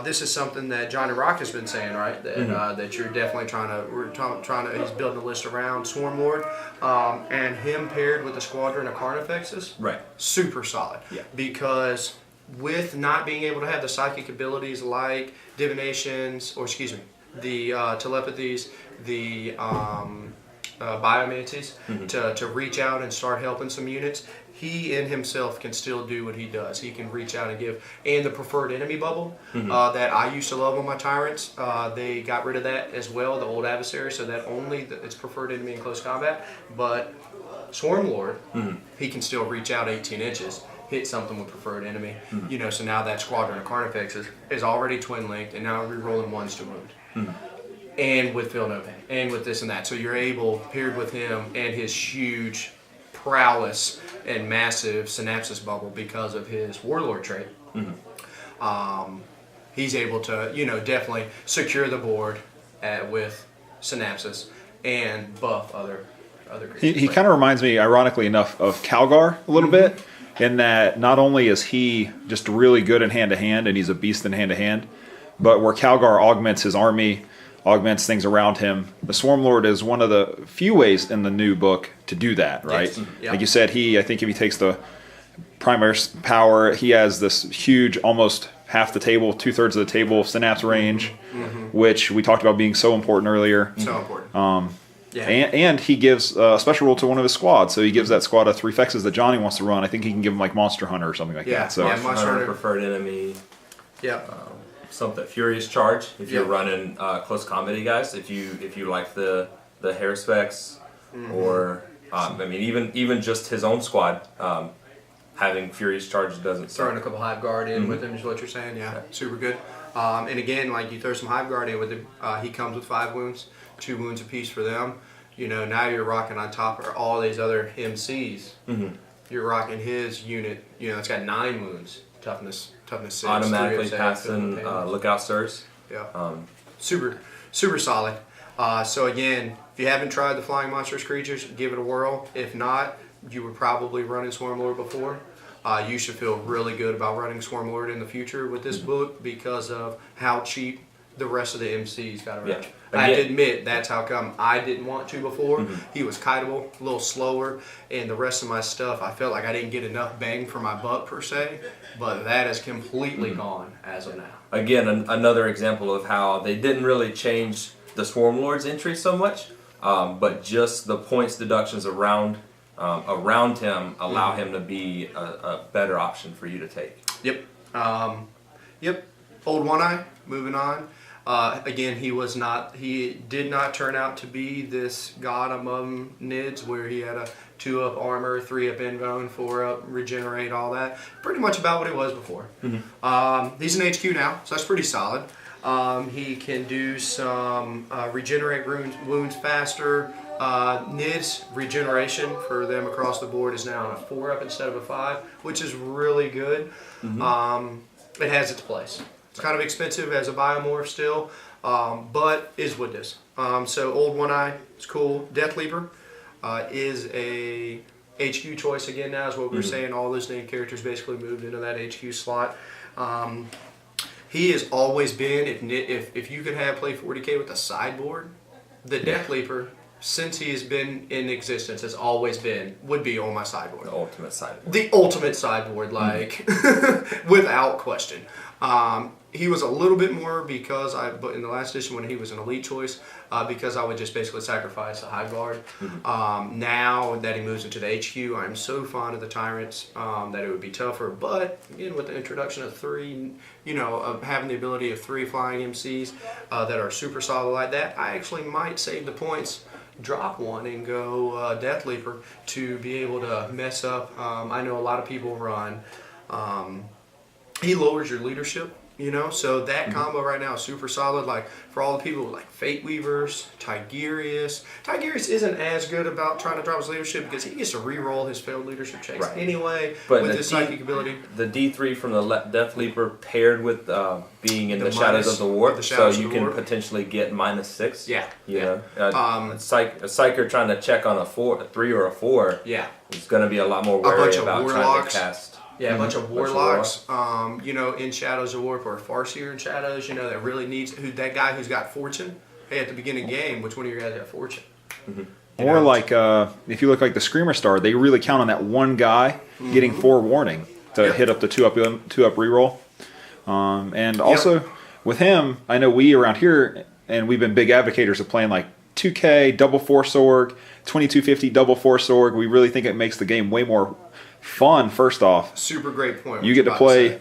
this is something that Johnnyrock has been saying, right? That that you're definitely trying to. He's building a list around Swarm Lord, and him paired with a squadron of Carnifexes. Right. Super solid. Yeah. Because with not being able to have the psychic abilities like divinations, or excuse me, the telepathies, the biomancies, to reach out and start helping some units, he in himself can still do what he does. He can reach out and give. And the preferred enemy bubble that I used to love on my Tyrants, they got rid of that as well, the old adversary, so that only it's preferred enemy in close combat. But Swarm Lord, he can still reach out 18 inches. Hit something with preferred enemy, you know. So now that squadron of Carnifexes is already twin linked, and now re-rolling 1s to wound, and with Feel No Pain, and with this and that. So you're able, paired with him and his huge prowess and massive synapsis bubble because of his Warlord trait. He's able to, you know, definitely secure the board with synapsis and buff other creatures. He kind of reminds me, ironically enough, of Calgar a little bit. In that not only is he just really good in hand-to-hand, and he's a beast in hand-to-hand, but where Calgar augments his army, augments things around him, the Swarm Lord is one of the few ways in the new book to do that, right? Yes. Yep. Like you said, I think if he takes the primary power, he has this huge, almost half the table, 2/3 of the table synapse range, which we talked about being so important earlier. So important. Yeah. And he gives a special rule to one of his squads. So he gives that squad a 3 fexes that Johnny wants to run. I think he can give him like Monster Hunter or something like that. So Monster Hunter, preferred enemy. Yeah. Something Furious Charge. If you're running close combat guys, if you like the hair specs, or I mean even just his own squad, having Furious Charge doesn't. Throwing a couple Hive Guard in with him is what you're saying. Yeah, super good. And again, like you throw some Hive Guard in with him, he comes with 5 wounds. 2 wounds apiece for them. You know, now you're rocking on top of all these other MCs. You're rocking his unit. You know, it's got 9 wounds. Toughness 6. Automatically passing Lookout Sirs. Yeah. Super solid. So again, if you haven't tried the Flying Monstrous Creatures, give it a whirl. If not, you were probably running Swarmlord before. You should feel really good about running Swarmlord in the future with this book because of how cheap the rest of the MCs got around. Yeah. I have to admit, that's how come I didn't want to before. He was kiteable, a little slower, and the rest of my stuff, I felt like I didn't get enough bang for my buck per se, but that is completely gone as of now. Again, another example of how they didn't really change the Swarmlord's entry so much, but just the points deductions around him allow him to be a better option for you to take. Yep. Yep. Old One Eye, moving on. Again, he did not turn out to be this god among Nids where he had a 2-up armor, 3-up invuln, 4-up regenerate, all that. Pretty much about what he was before. He's an HQ now, so that's pretty solid. He can do some regenerate wounds faster. Nids regeneration for them across the board is now on a 4-up instead of a 5, which is really good. It has its place. It's kind of expensive as a biomorph still, but is what it is. So Old One Eye is cool. Death Leaper is a HQ choice again now, is what we were saying. All those named characters basically moved into that HQ slot. He has always been, if you could play 40K with a sideboard, the Death Leaper, since he has been in existence, has always would be on my sideboard. The ultimate sideboard. The ultimate sideboard, like, without question. He was a little bit more but in the last edition when he was an elite choice, because I would just basically sacrifice a high guard. Now that he moves into the HQ, I'm so fond of the Tyrants that it would be tougher. But again, with the introduction of 3, of having the ability of 3 flying MCs that are super solid like that, I actually might save the points, drop one and go Death Leaper to be able to mess up. I know a lot of people run. He lowers your leadership, so that combo right now is super solid. Like for all the people like Fate Weavers, Tigerius isn't as good about trying to drop his leadership because he gets to re-roll his failed leadership checks anyway, but with his psychic ability. The D3 from the Death Leaper paired with being in the Shadows of the Warp, so you can potentially get -6. Yeah. A Psyker trying to check on a 3 or a 4 is going to be a lot more wary about trying to cast. Yeah, a bunch of warlocks, in Shadows of Warp or Farseer in Shadows, that really needs that guy who's got Fortune. Hey, at the beginning of the game, which one of your guys got Fortune? Or like, if you look like the Screamer Star, they really count on that one guy getting 4 warning to hit up the 2-up reroll. And also with him, I know we around here, and we've been big advocates of playing like 2K double Force Org, 2250 double Force Org. We really think it makes the game way more fun. First off, super great point. You get to play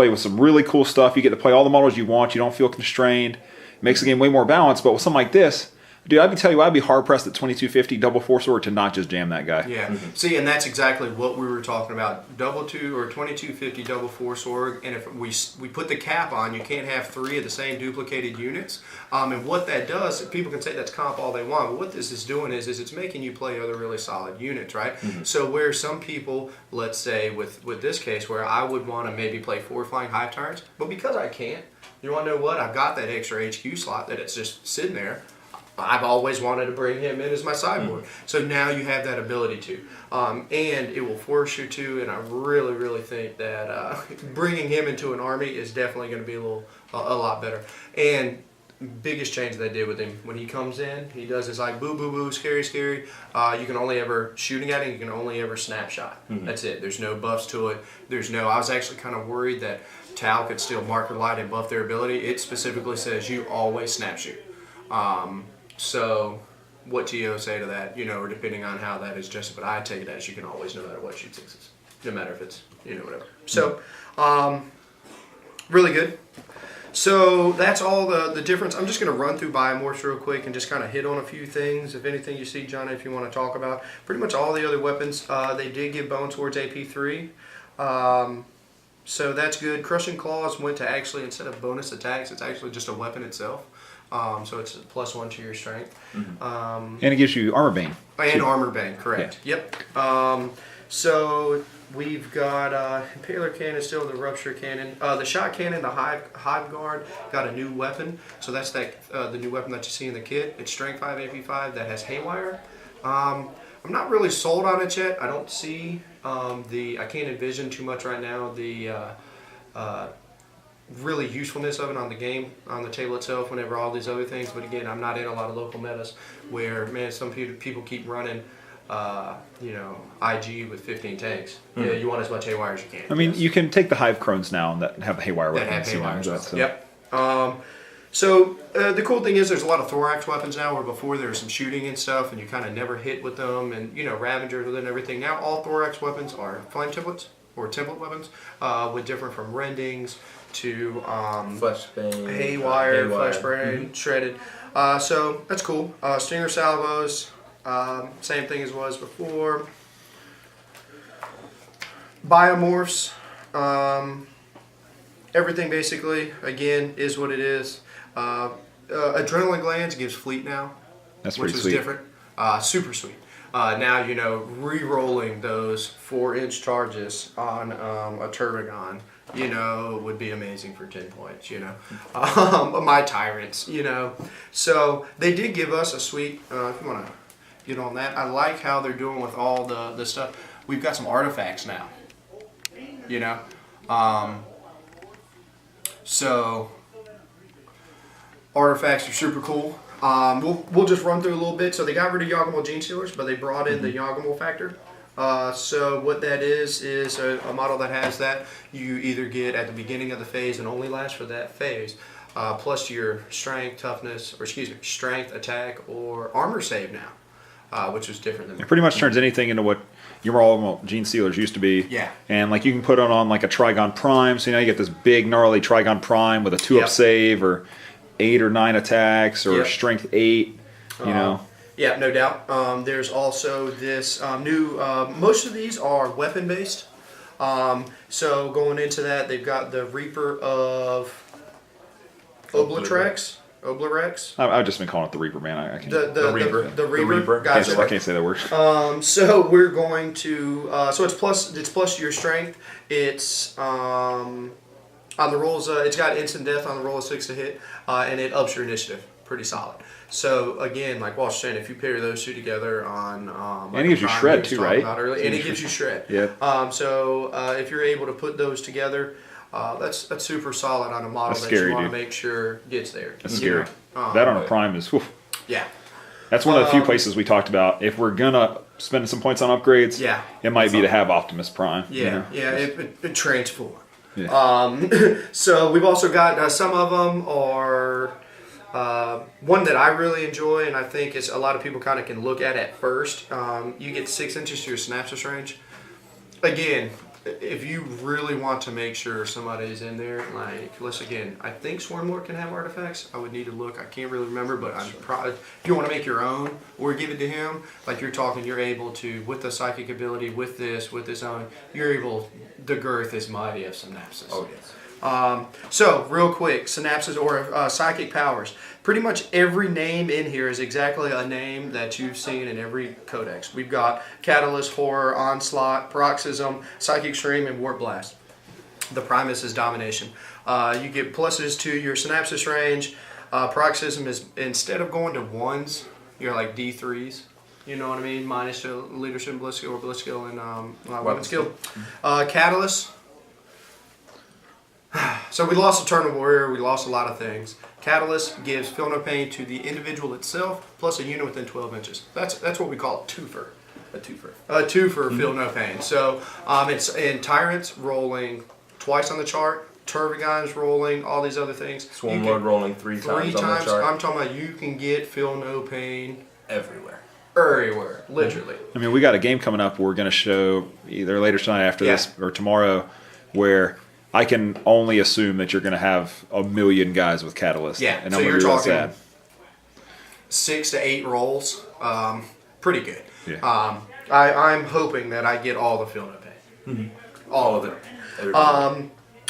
with some really cool stuff. You get to play all the models you want. You don't feel constrained. It makes the game way more balanced. But with something like this, dude, I'd be hard pressed at 2250 double Force Org to not just jam that guy. Yeah. See, and that's exactly what we were talking about. 2250 double Force Org, and if we put the cap on, you can't have 3 of the same duplicated units. And what that does, people can say that's comp all they want, but what this is doing is it's making you play other really solid units, right? So where some people, let's say with this case, where I would want to maybe play 4 flying hive tyrants, but because I can't, you want to know what? I've got that extra HQ slot that it's just sitting there. I've always wanted to bring him in as my sideboard. So now you have that ability to. And it will force you to, and I really, really think that bringing him into an army is definitely going to be a lot better. And biggest change they did with him, when he comes in, he does this like boo, boo, boo, scary, scary. You can only ever, shooting at him, you can only ever snapshot. That's it. There's no buffs to it. I was actually kind of worried that Tal could still marker light and buff their ability. It specifically says you always snap shoot. So what do you say to that, or depending on how that is adjusted, but I take it as you can always, no matter what, shoot 6s, no matter if it's, whatever. So, really good. So that's all the difference. I'm just going to run through biomorphs real quick and just kind of hit on a few things. If anything you see, John, if you want to talk about. Pretty much all the other weapons, they did give Bone Swords AP3. So that's good. Crushing Claws went to actually, instead of bonus attacks, it's actually just a weapon itself. So it's a +1 to your strength. And it gives you Armor Bane. And Armor Bane, correct. Yeah. Yep. So We've got Impaler Cannon, still the Rupture Cannon. The Shot Cannon, the Hive Guard, got a new weapon. So that's the new weapon that you see in the kit. It's Strength 5, AP 5, that has Haywire. I'm not really sold on it yet. I don't see I can't envision too much right now the really usefulness of it on the game, on the table itself, whenever all these other things. But again, I'm not in a lot of local metas where, man, some people keep running IG with 15 tanks. Yeah, you want as much haywire as you can. I mean, you can take the Hive Crones now that have the Haywire that weapons. have haywire. So. Yep. So the cool thing is there's a lot of thorax weapons now, where before there was some shooting and stuff, and you kind of never hit with them, and Ravengers and everything. Now all thorax weapons are flame templates or template weapons, with different from rendings to Fleshbane, haywire, fleshbane, shredded. So that's cool. Stinger salvos. Same thing as was before. Biomorphs. Everything basically, again, is what it is. Adrenaline glands gives fleet now. That's which pretty was sweet. Different. Super sweet. Now, re-rolling those 4-inch charges on a Turbigon, would be amazing for 10 points, My Tyrants, So they did give us a sweet, if you want to get on that, I like how they're doing with all the stuff. We've got some artifacts now, So artifacts are super cool. We'll just run through a little bit. So they got rid of Yawgmoth Gene Stealers, but they brought in the Yawgmoth Factor. So what that is a model that has that. You either get at the beginning of the phase and only lasts for that phase, plus your strength, strength, attack, or armor save now, which is different than. It pretty much turns anything into what your Yawgmoth Gene Stealers used to be. Yeah. And you can put it on like a Trigon Prime, so you get this big gnarly Trigon Prime with a 2-up save, or 8 or 9 attacks, or strength 8. Yeah, no doubt. There's also this new. Most of these are weapon based. So going into that, they've got the Reaper of Oblatrex. I've just been calling it the Reaper, man. I can't. The Reaper. The Reaper. Gotcha. I can't say that word. So we're going to. So it's plus your strength. It's on the rolls. It's got instant death on the roll of 6 to hit, and it ups your initiative. Pretty solid. So again, like Walsh was saying, if you pair those two together on, and it gives you shred too, right? And it gives you shred. Yeah. So if you're able to put those together, that's super solid on a model that you want to make sure gets there. That's scary. That on a prime is. Whew. Yeah. That's one of the few places we talked about. If we're gonna spend some points on upgrades, it might be to have Optimus Prime. Yeah. It transform. Yeah. So we've also got some of them are. One that I really enjoy, and I think is a lot of people kind of can look at first. You get 6 inches to your synapses range. Again, if you really want to make sure somebody's in there, I think Swarmlord can have artifacts. I would need to look. I can't really remember, but if you want to make your own or give it to him, you're able to, with the psychic ability, with his own, you're able. The girth is mighty of synapses. Oh yes. So, real quick, synapses or psychic powers. Pretty much every name in here is exactly a name that you've seen in every codex. We've got Catalyst, Horror, Onslaught, Paroxysm, Psychic Stream, and Warp Blast. The Primus is Domination. You get pluses to your synapses range. Paroxysm is, instead of going to 1s, you're like D3s. You know what I mean? Minus your leadership, blitz skill, or blitz skill, and weapon skill. Catalyst. So we lost a Eternal Warrior, we lost a lot of things. Catalyst gives Feel No Pain to the individual itself, plus a unit within 12 inches. That's what we call a twofer. A twofer. A twofer, Feel No Pain. So it's in Tyrants rolling twice on the chart, Turbigons rolling, all these other things. Swarmlord rolling 3 times on the chart. I'm talking about you can get Feel No Pain everywhere. Everywhere, literally. I mean, we got a game coming up we're going to show either later tonight after this or tomorrow where I can only assume that you're going to have a million guys with Catalyst. Yeah, and so I'm you're talking sad. 6 to 8 rolls. Pretty good. Yeah. I'm hoping that I get all the Feel No Pain. Mm-hmm. All of it.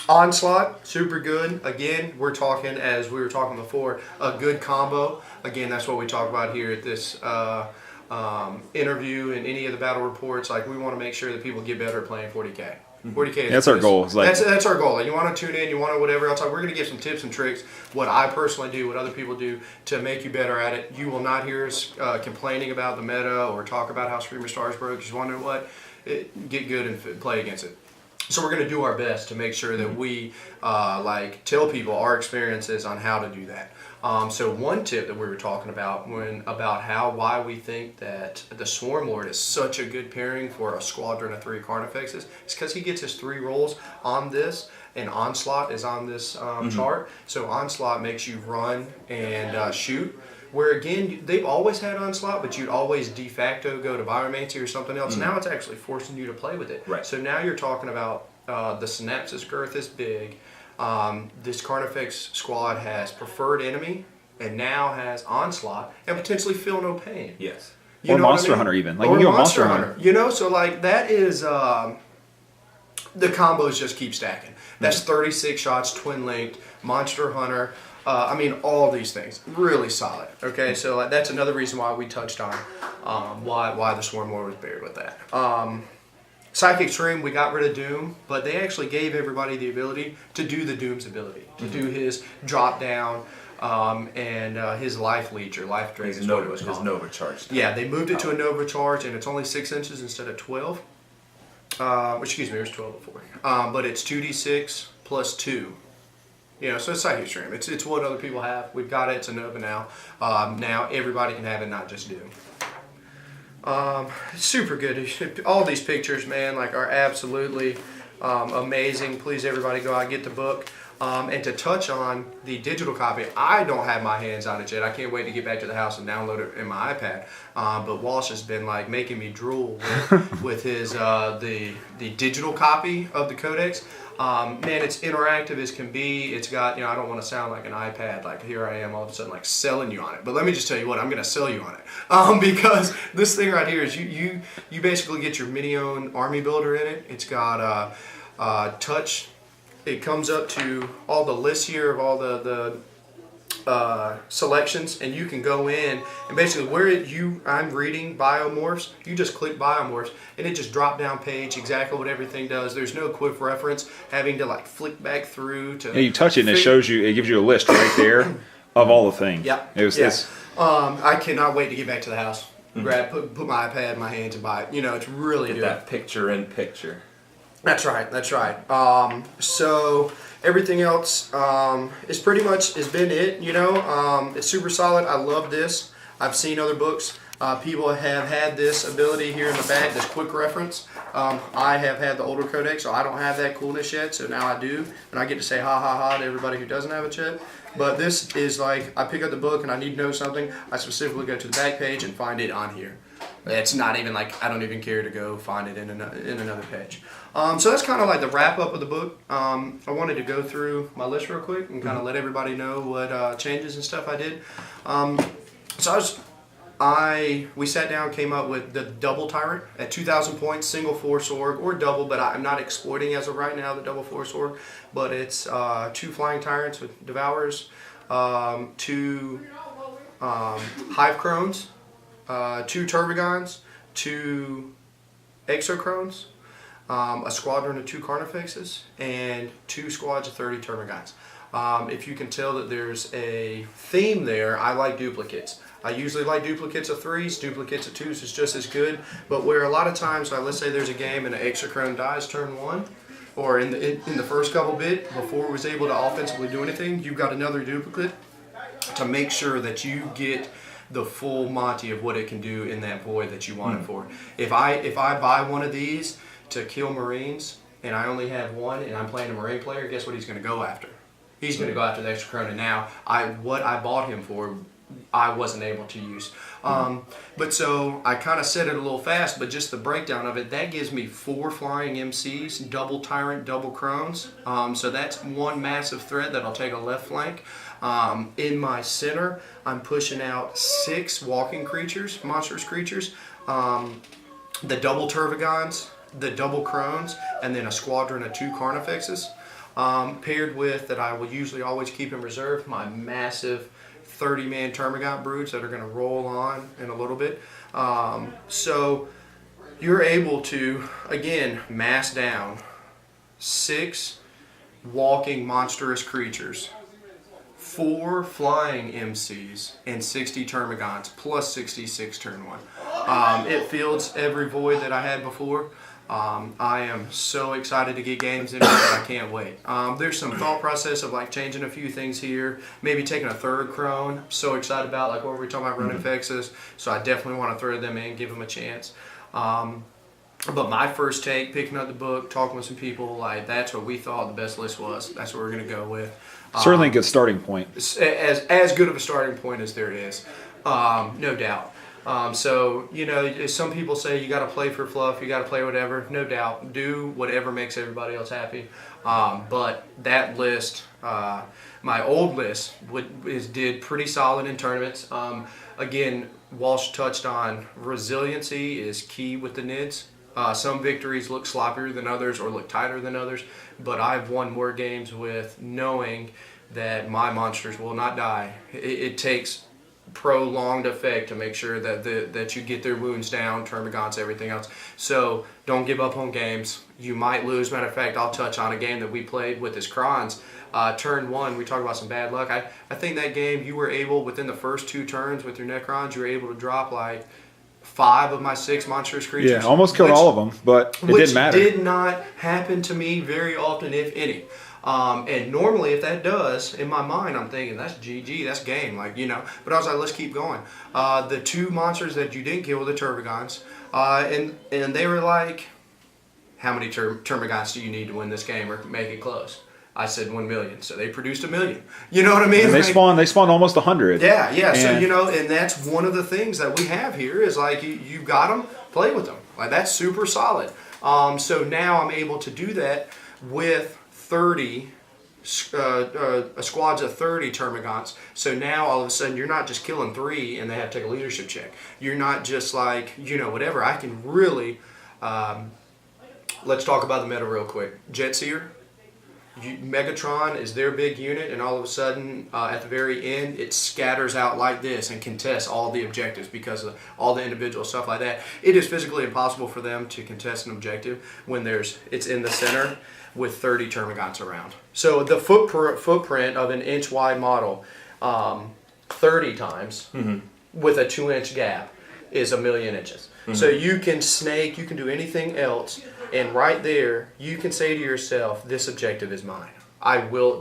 Onslaught, super good. Again, we're talking, as we were talking before, a good combo. Again, that's what we talk about here at this interview in any of the battle reports, like we want to make sure that people get better at playing 40K. 40K is That's our goal. It's like, that's our goal. Like, you want to tune in, you want to whatever else. Like, we're going to give some tips and tricks, what I personally do, what other people do to make you better at it. You will not hear us complaining about the meta or talk about how Screamer Stars broke. Just wonder what, get good and play against it. So we're going to do our best to make sure that we like tell people our experiences on how to do that. So one tip that we were talking about why we think that the Swarm Lord is such a good pairing for a squadron of 3 Carnifexes is because he gets his 3 rolls on this, and Onslaught is on this chart. So Onslaught makes you run and shoot. Where again, they've always had Onslaught, but you'd always de facto go to Biomancy or something else. Now it's actually forcing you to play with it. Right. So now you're talking about the Synapsis girth is big. This Carnifex squad has Preferred Enemy and now has Onslaught and potentially Feel No Pain. Yes. or Monster Hunter even. Like, or you can go Monster Monster Hunter. You know, so like that is the combos just keep stacking. That's 36 shots, twin linked, Monster Hunter. I mean, all these things really solid. Okay, so like, that's another reason why we touched on why the Swarm Lord was buried with that. Psychic Stream, we got rid of Doom, but they actually gave everybody the ability to do the Doom's ability, to do his drop down and his life leech or life drain is what it was called. His Nova charge. Yeah, they moved it to a Nova charge, and it's only 6 inches instead of 12. Excuse me, it was 12 before. But it's 2d6 plus 2. You know, so it's Psychic Stream. It's what other people have. We've got it. It's a Nova now. Now everybody can have it, not just Doom. Super good. All these pictures, man, like are absolutely amazing. Please, everybody, go out and get the book. And to touch on the digital copy, I don't have my hands on it yet. I can't wait to get back to the house and download it in my iPad. But Walsh has been like making me drool with his the digital copy of the Codex. Man, it's interactive as can be. It's got, you know, I don't want to sound like an iPad, like here I am all of a sudden like selling you on it. But let me just tell you what, I'm going to sell you on it. Because this thing right here is you basically get your mini-owned army builder in it. It's got touch. It comes up to all the lists here of all the selections, and you can go in and basically where I'm reading biomorphs, you just click biomorphs and it just drop down page exactly what everything does. There's no quick reference having to like flick back through to. Yeah, you touch it and it shows you, it gives you a list right there of all the things. Yeah. It was this. I cannot wait to get back to the house. Put my iPad in my hands and buy it. You know, it's really Get good. that picture in picture. That's right. That's right. So everything else is pretty much has been it. You know, it's super solid. I love this. I've seen other books. People have had this ability here in the back, this quick reference. I have had the older Codex, so I don't have that coolness yet. So now I do, and I get to say ha ha ha to everybody who doesn't have it yet. But this is like, I pick up the book and I need to know something. I specifically go to the back page and find it on here. It's not even like, I don't even care to go find it in another page. So that's kind of like the wrap up of the book. I wanted to go through my list real quick and kind of let everybody know what changes and stuff I did. We sat down, came up with the double tyrant at 2,000 points, single force org, or double, but I'm not exploiting as of right now the double force org, but it's 2 flying tyrants with devours, 2 hive crones, 2 Tervigons, 2 exocrones, a squadron of 2 Carnifexes, and 2 squads of 30 Tervigons. If you can tell that there's a theme there, I like duplicates. I usually like duplicates of 3s, duplicates of 2s is just as good, but where a lot of times, let's say there's a game and an exocrone dies turn 1, or in the first couple bit, before it was able to offensively do anything, you've got another duplicate to make sure that you get the full Monty of what it can do in that void that you want it for. If I buy one of these to kill Marines and I only have one and I'm playing a Marine player, guess what he's going to go after? He's going to go after the extra crown, and now what I bought him for, I wasn't able to use. But so I kind of said it a little fast, but just the breakdown of it, that gives me 4 flying MCs, double tyrant, double crones. So that's one massive threat that'll take a left flank. In my center, I'm pushing out 6 walking creatures, monstrous creatures, the double Tervigons, the double crones, and then a squadron of 2 Carnifexes. Paired with, that I will usually always keep in reserve, my massive 30-man termagant broods that are going to roll on in a little bit. So you're able to, again, mass down 6 walking monstrous creatures, 4 flying MCs, and 60 termagants, plus 66 turn 1. It fields every void that I had before. I am so excited to get games in that I can't wait. There's some thought process of like changing a few things here, maybe taking a third crone. So excited about like what we were talking about running fexes. So I definitely want to throw them in, give them a chance. But my first take, picking up the book, talking with some people, like that's what we thought the best list was. That's what we're gonna go with. Certainly a good starting point. As good of a starting point as there is, no doubt. So, you know, some people say you got to play for fluff, you got to play whatever. No doubt, do whatever makes everybody else happy. But that list, my old list, did pretty solid in tournaments. Again, Walsh touched on resiliency is key with the NIDS. Some victories look sloppier than others or look tighter than others, but I've won more games with knowing that my monsters will not die. It takes prolonged effect to make sure that you get their wounds down, termagants, everything else. So don't give up on games. You might lose. Matter of fact, I'll touch on a game that we played with his Krons. Turn 1, we talked about some bad luck. I think that game you were able, within the first 2 turns with your Necrons, you were able to drop like 5 of my 6 monstrous creatures. Yeah, almost killed all of them, but it didn't matter. Which did not happen to me very often, if any. And normally, if that does, in my mind, I'm thinking, that's GG, that's game, like, you know. But I was like, let's keep going. The 2 monsters that you didn't kill were the Termagants. And they were like, how many Termagants do you need to win this game or make it close? I said 1 million. So they produced 1 million. You know what I mean? And they spawned almost 100. Yeah. And so, you know, and that's one of the things that we have here is like, you got them, play with them. Like, that's super solid. So now I'm able to do that with 30 squads of 30 termagants. So now all of a sudden you're not just killing 3 and they have to take a leadership check. You're not just like, you know, whatever. I can really let's talk about the meta real quick. Jetseer, Megatron is their big unit, and all of a sudden at the very end it scatters out like this and contests all the objectives because of all the individual stuff like that. It is physically impossible for them to contest an objective when it's in the center with 30 termagants around. So the footprint of an inch wide model 30 times with a 2-inch gap is 1 million inches. So you can snake, you can do anything else, and right there you can say to yourself, this objective is mine.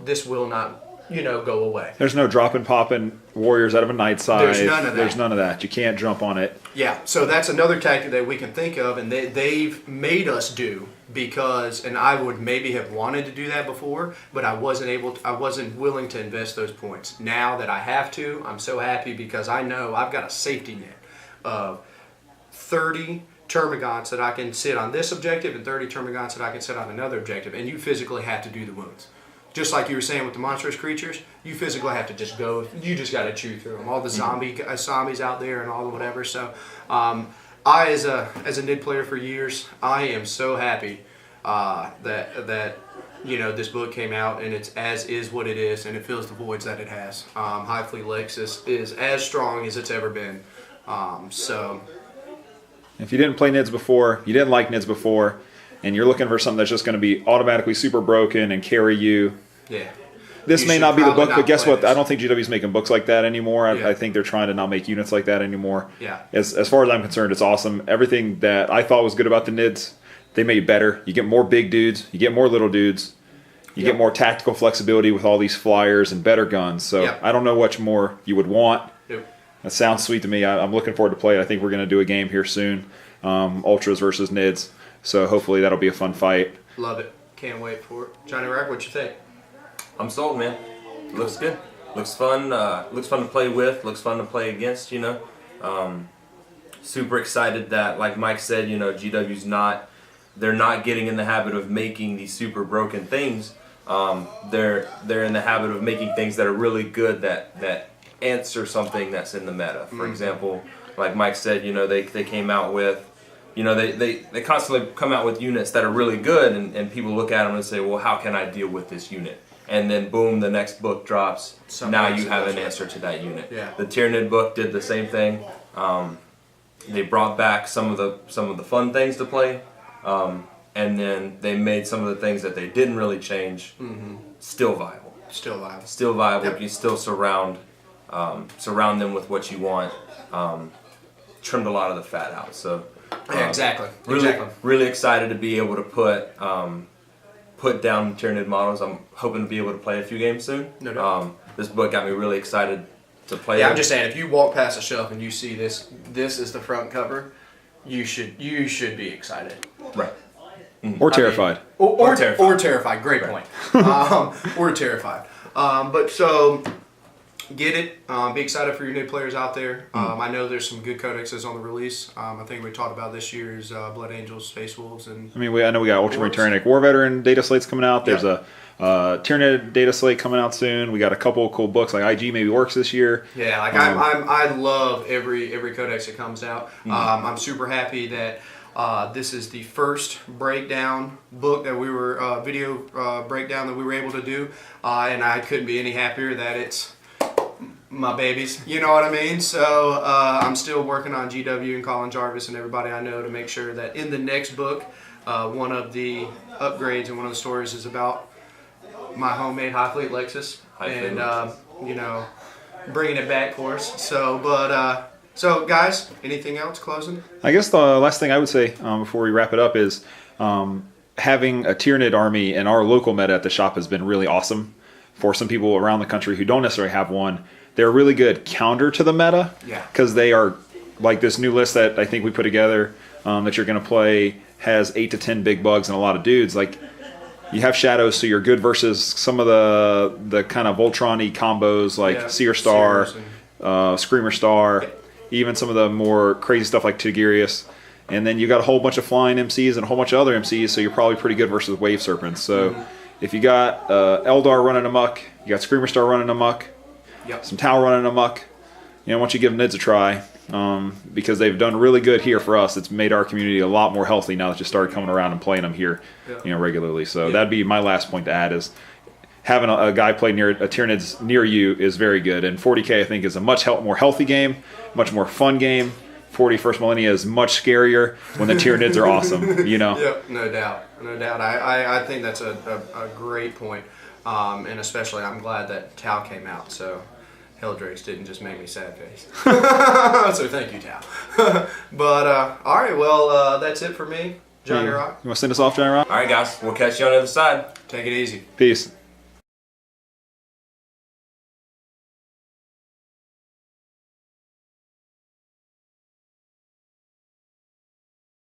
This will not, you know, go away. There's no dropping, popping warriors out of a night side. There's none of that. There's none of that. You can't jump on it. Yeah, so that's another tactic that we can think of, and they've made us do because, and I would maybe have wanted to do that before, but I wasn't willing to invest those points. Now that I have to, I'm so happy because I know I've got a safety net of 30 termagants that I can sit on this objective and 30 termagants that I can sit on another objective, and you physically have to do the wounds. Just like you were saying with the monstrous creatures, you physically have to just go, you just got to chew through them. All the zombies out there and all the whatever. So I, as a NID player for years, I am so happy that you know, this book came out and it's as is what it is, and it fills the voids that it has. Hive Fleet Lexus is as strong as it's ever been. So if you didn't play NIDS before, you didn't like NIDS before, and you're looking for something that's just going to be automatically super broken and carry you, yeah. This may not be the book, but guess what? I don't think GW's making books like that anymore. I think they're trying to not make units like that anymore. Yeah. As far as I'm concerned, it's awesome. Everything that I thought was good about the NIDS, they made better. You get more big dudes, you get more little dudes, you get more tactical flexibility with all these flyers and better guns. So I don't know what more you would want. That sounds sweet to me. I'm looking forward to play it. I think we're going to do a game here soon, Ultras versus NIDS. So hopefully that'll be a fun fight. Love it. Can't wait for it. Johnnyrock, what you think? I'm sold, man. Looks good. Looks fun. Looks fun to play with. Looks fun to play against, you know. Super excited that, like Mike said, you know, GW's they're not getting in the habit of making these super broken things. They're in the habit of making things that are really good that answer something that's in the meta. For example, like Mike said, you know, they came out with, you know, they constantly come out with units that are really good, and people look at them and say, well, how can I deal with this unit? and then boom, the next book drops. Now you have an answer to that unit. Yeah. The Tyranid book did the same thing. They brought back some of the fun things to play, and then they made some of the things that they didn't really change still viable. Still viable. Still viable. Yep. You still surround them with what you want. Trimmed a lot of the fat out. So Yeah, exactly. really excited to be able to put down Tyranid models. I'm hoping to be able to play a few games soon. No doubt. This book got me really excited to play. Yeah, it. I'm just saying, if you walk past a shelf and you see this is the front cover, you should be excited. Right. Or terrified. Or terrified. Or terrified. Great point. Or terrified. But so get it. Be excited for your new players out there. I know there's some good codexes on the release. I think we talked about this year's Blood Angels, Space Wolves, and I mean, I know we got Ultramarine Tyrannic War Veteran data slates coming out. There's a Tyranid data slate coming out soon. We got a couple of cool books, like IG maybe works this year. yeah, like I love every codex that comes out. I'm super happy that this is the first breakdown book that we were video breakdown that we were able to do, and I couldn't be any happier that it's my babies, you know what I mean? So I'm still working on GW and Colin Jarvis and everybody I know to make sure that in the next book, one of the upgrades and one of the stories is about my homemade High Fleet Lexus, and you know, bringing it back, of course. So, but so guys, anything else closing? I guess the last thing I would say before we wrap it up is having a Tyranid army in our local meta at the shop has been really awesome for some people around the country who don't necessarily have one. They're a really good counter to the meta, because they are like this new list that I think we put together that you're going to play has 8 to 10 big bugs and a lot of dudes. Like, you have shadows, so you're good versus some of the kind of Voltron-y combos like Seer Star, Screamer Star, even some of the more crazy stuff like Tigurius. And then you got a whole bunch of flying MCs and a whole bunch of other MCs, so you're probably pretty good versus Wave Serpents. So if you got Eldar running amok, you got Screamer Star running amok, some Tau running amok, you know, once you give NIDS a try, because they've done really good here for us. It's made our community a lot more healthy now that you started coming around and playing them here, you know, regularly. So that'd be my last point to add, is having a guy play near a Tyranids near you is very good. And 40K, I think, is a much more healthy game, much more fun game. 41st Millennia is much scarier when the Tyranids are awesome, you know. Yep, no doubt. I think that's a great point. And especially I'm glad that Tau came out, so Helldrakes didn't just make me sad face. So thank you, Tau. But all right, well, that's it for me, Johnny Rock. You want to send us off, Johnny Rock? All right, guys, we'll catch you on the other side. Take it easy. Peace.